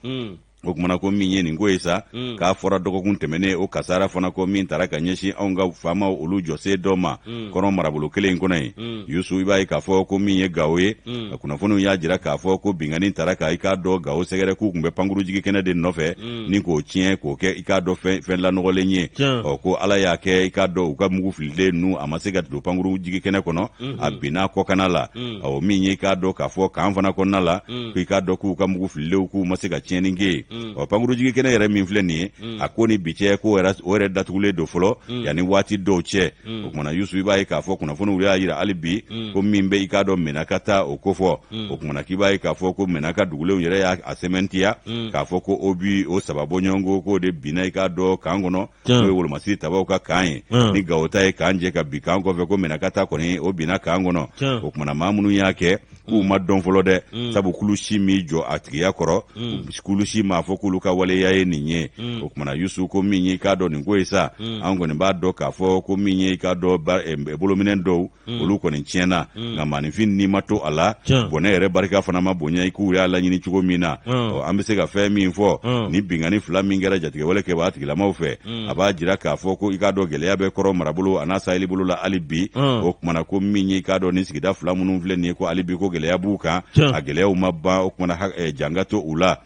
o kumana ko min ye nin ko ye sa k'a fɔra dɔgɔkun tɛmɛnen o kasara fana ko min taara ka ɲɛsin anw ka faamaw olu jɔsen dɔ ma kɔrɔn marabolo kelen in kɔnɔ ye Yusu i b'a ye k'a fɔ ko min ye Gawo ye a kunnafoniw y'a jira k'a fɔ ko bingani taara ka i k'a dɔn Gawo sɛgɛrɛ k'u tun bɛ pankurujigi kɛnɛ de nɔfɛ ni k'o tiɲɛ k'o kɛ i k'a dɔn fɛn lanɔgɔlen ye ko Ala y'a kɛ i k'a dɔn u ka mugu fililen nu a ma se ka don pankurujigi kɛnɛ kɔnɔ a binna kɔkana la min ye i k'a dɔn k'a fɔ kan fana kɔnɔna la ko i k'a dɔn k'u ka mugu fililenw k'u ma se ka tiɲɛni kɛ ye pankurujigi kɛnɛ yɛrɛ min filɛ nin ye a ko ni bi cɛ ko o yɛrɛ datugulen don fɔlɔ yanni waati dɔw cɛ o kumana Yusu i b'a ye k'a fɔ kunnafoniw y'a jira hali bi ko min bɛ i k'a dɔn Menaka ta o ko fɔ o kumana k'i b'a ye k'a fɔ ko Menaka dugulenw yɛrɛ y'a sɛmɛntiya k'a fɔ ko obu o sababɔɲɔgɔnko k'o de binna i k'a dɔn kan kɔnɔ n'o ye wolomasiri tabaw ka kan ye ni Gawo ta ye kan jɛ ka bin kan kɔfɛ ko Menaka ta kɔni o binna kan kɔnɔ o kumana maa minnu y'a kɛ k'u ma dɔn fɔlɔ dɛ sabu kulusi min jɔ a tigiya kɔrɔ kulusi m'a fɔ k'olu ka waleya ye nin ye o kumana Yusu ko min ye i k'a dɔn nin ko ye sa an kɔni b'a dɔn k'a fɔ ko min ye i k'a dɔn bolominɛ dɔw olu kɔni tiɲɛna nka maaninfin n'i ma to a la bɔnɛ yɛrɛ barika fana ma bonya i k'u y'a laɲini cogo min na an bɛ se ka fɛn min fɔ ni bingani fila min kɛra jatigɛwale kɛbaa tigilamaw fɛ a b'a jira k'a fɔ ko i k'a dɔn gɛlɛya bɛ kɔrɔ marabolo a n'a saheli bolo la hali bi o kumana ko min ye i k'a dɔn ni sigida fila minnu filɛ nin ye ko hali bi ko gɛlɛya b'u kan a gɛlɛyaw ma ban o kumana janga to u la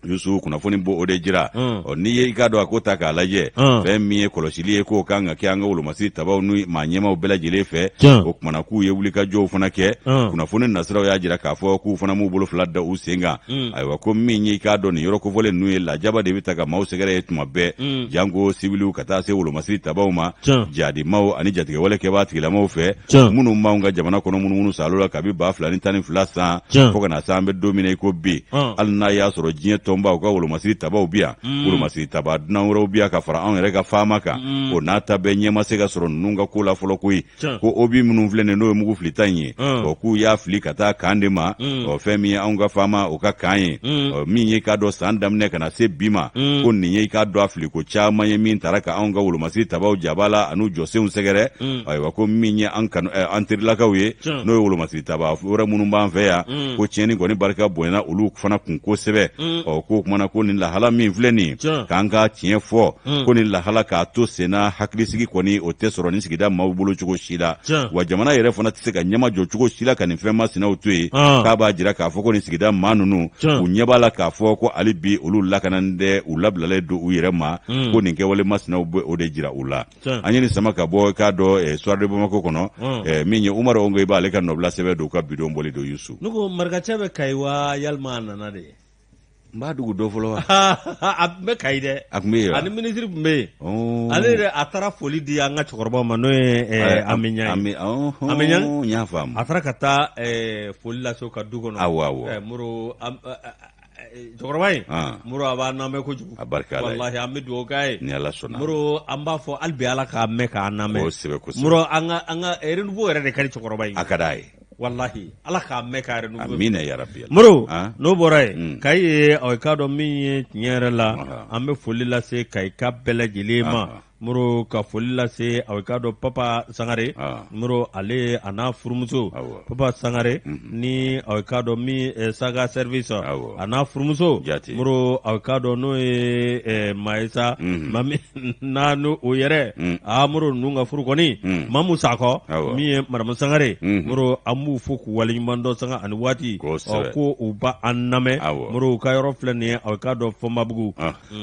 Yusu kunnafoni bɔ o de jira n'i ye i k'a dɔn a ko ta k'a lajɛ fɛn min ye kɔlɔsili ye k'o kan ka kɛ an ka wolomasiri tabaw ni maa ɲɛmaw bɛɛ lajɛlen fɛ o kumana k'u ye wulikajɔw fana kɛ kunnafoni nasiraw y'a jira k'a fɔ k'u fana m'u bolo fila da u sen kan ayiwa ko min ye i k'a dɔn nin yɔrɔ kofɔlen ninnu ye lajaba de bɛ ta ka maaw sɛgɛrɛ ye tuma bɛɛ janko siwiliw ka taa se wolomasiri tabaw ma jadimaw ani jatigɛwale kɛbaa tigilamaw fɛ minnu b'anw ka jamana kɔnɔ munumunu salo la kabi 2012 san fo ka na se an bɛ don min na i ko bi hali n'a y'a sɔrɔ diɲɛ tɔnbaw ka wolomasiri tabaw bi yan wolomasiri taba dunan wɛrɛw bi yan ka fara anw yɛrɛ ka faama kan o n'a ta bɛɛ ɲɛ ma se ka sɔrɔ ninnu ka ko la fɔlɔ koyi ko obi minnu filɛ nin n'o ye mugu filita in ye k'u y'a fili ka taa kan de ma fɛn min ye anw ka faama o ka kan ye min ye k'a dɔn san daminɛ ka na se bi ma ko nin ye i k'a dɔn a fili ko caman ye min taara ka anw ka wolomasiri tabaw jaba la an'u jɔsenw sɛgɛrɛ ayiwa ko min ye an terilakaw ye n'o ye wolomasiri taba wɛrɛ minnu b'an fɛ yan ko tiɲɛni kɔni barika bonyana olu fana kun kosɛbɛ ko kumana ko nin lahala min filɛ nin k'an ka tiɲɛ fɔ ko nin lahala k'a to senna hakilisigi kɔni o tɛ sɔrɔ nin sigida maaw bolo cogo si la wa jamana yɛrɛ fana tɛ se ka ɲɛma jɔ cogo si la ka nin fɛn masinaw to yen k'a b'a jira k'a fɔ ko nin sigida maa ninnu u ɲɛ b'a la k'a fɔ ko hali bi olu lakanan dɛ u labilalen don u yɛrɛ ma ko nin kɛwale masinaw bɛ o de jira u la an ye nin sama ka bɔ k'a dɔn Soir de Bamako kɔnɔ min ye Umaru Ongo i b'ale ka nɔbila sɛbɛn don u ka bidon bɔli don Yusu ne ko marikacɛ bɛ Kayi wa yalima a nana de Mbaa dugu dɔ fɔlɔ wa? A tun bɛ Kayi dɛ. A tun bɛ yen wa? Ani ministre tun bɛ yen. Ale yɛrɛ a taara foli di an ka cɛkɔrɔba ma n'o ye Amiɲa ye. Amiɲa? N y'a faamu. A taara ka taa foli lase u ka du kɔnɔ. Awɔ. Moro cɛkɔrɔba in. Moro a b'a lamɛn kojugu. A barika Ala ye. Walahi an bɛ dugawu k'a ye. Ni Ala sɔnna. Moro an b'a fɔ hali bi Ala k'a mɛn k'a lamɛn. Kosɛbɛ kosɛbɛ. Moro an ka renouveau yɛrɛ de ka di cɛkɔrɔba in. A ka d'a ye. Wallahi Ala k'a mɛn k'a renouveau. Amina ya rabbi. Moro n'o bɔra yen Kayi ye aw k'a dɔn min ye tiɲɛ yɛrɛ la an bɛ foli lase Kayi ka bɛɛ lajɛlen ma. Moro ka foli lase aw k'a dɔn Papa Sangare. Moro ale a n'a furumuso Papa Sangare ni aw k'a dɔn min Saga service a n'a furumuso. Moro aw k'a dɔn n'o ye Maïsa Mami n'a n'o yɛrɛ Moro ninnu ka furu kɔni Mamu Sakɔ min ye Madame Sangare. Moro an b'u fo k'u waleɲuman dɔn sanga ani waati ko u ba an lamɛn. Moro u ka yɔrɔ filɛ nin ye aw k'a dɔn Fɔnbabugu.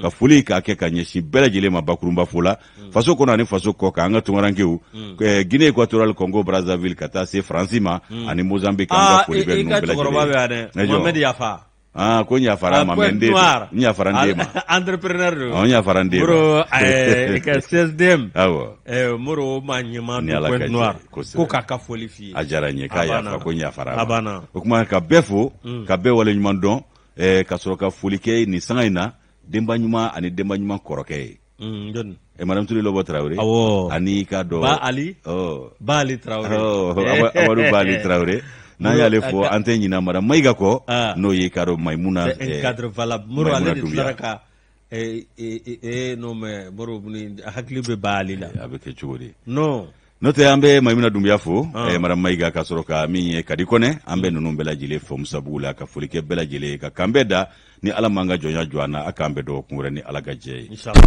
Ka foli k'a kɛ ka ɲɛsin bɛɛ lajɛlen ma bakurunba fo la. Faso kɔnɔ ani faso kɔ kan an ka tunkarankew Guinée équatoriale Congo Brazzaville ka taa se Faransi ma ani Mozambique an ka foli bɛ ninnu bɛɛ lajɛlen. I ka cɛkɔrɔba bɛ yan dɛ Mohamed Yafa. Ko n yafara ma mɛ n yafara n den ma. Entrepreneur don. N yafara n den ma. Moro ka CSDM. Awɔ. Moro ma ɲɛma don Pointe Noire ko k'a ka foli f'i ye. A diyara n ye k'a yafa ko n yafara ma. A banna. O kuma ka bɛɛ fo ka bɛɛ waleɲuman dɔn ka sɔrɔ ka foli kɛ nin sanga in na denba ɲuman ani denba ɲuman kɔrɔkɛ ye. Madame Tuli Lobo Traoré. Ani ka dɔn. Ba Ali. Ba Ali Traoré. Amadu Ba Ali Traoré. N'an y'ale fɔ an tɛ ɲinɛ Madame Mayiga kɔ n'o ye ka dɔn Maïmouna. Cadre valable. Moro ale de tilara ka non mais Moro hakili bɛ Ba Ali la. A bɛ kɛ cogo di? Non. N'o tɛ an bɛ Maïmouna Doumbia fo Madame Mayiga ka sɔrɔ ka min ye Kadi Kɔnɛ an bɛ ninnu bɛɛ lajɛlen fo Musabugu la ka foli kɛ bɛɛ lajɛlen ka kan bɛɛ da ni Ala m'an ka jɔnya jɔ an na a k'an bɛɛ dɔgɔkun wɛrɛ ni Ala ka jɛ ye. Inchallah.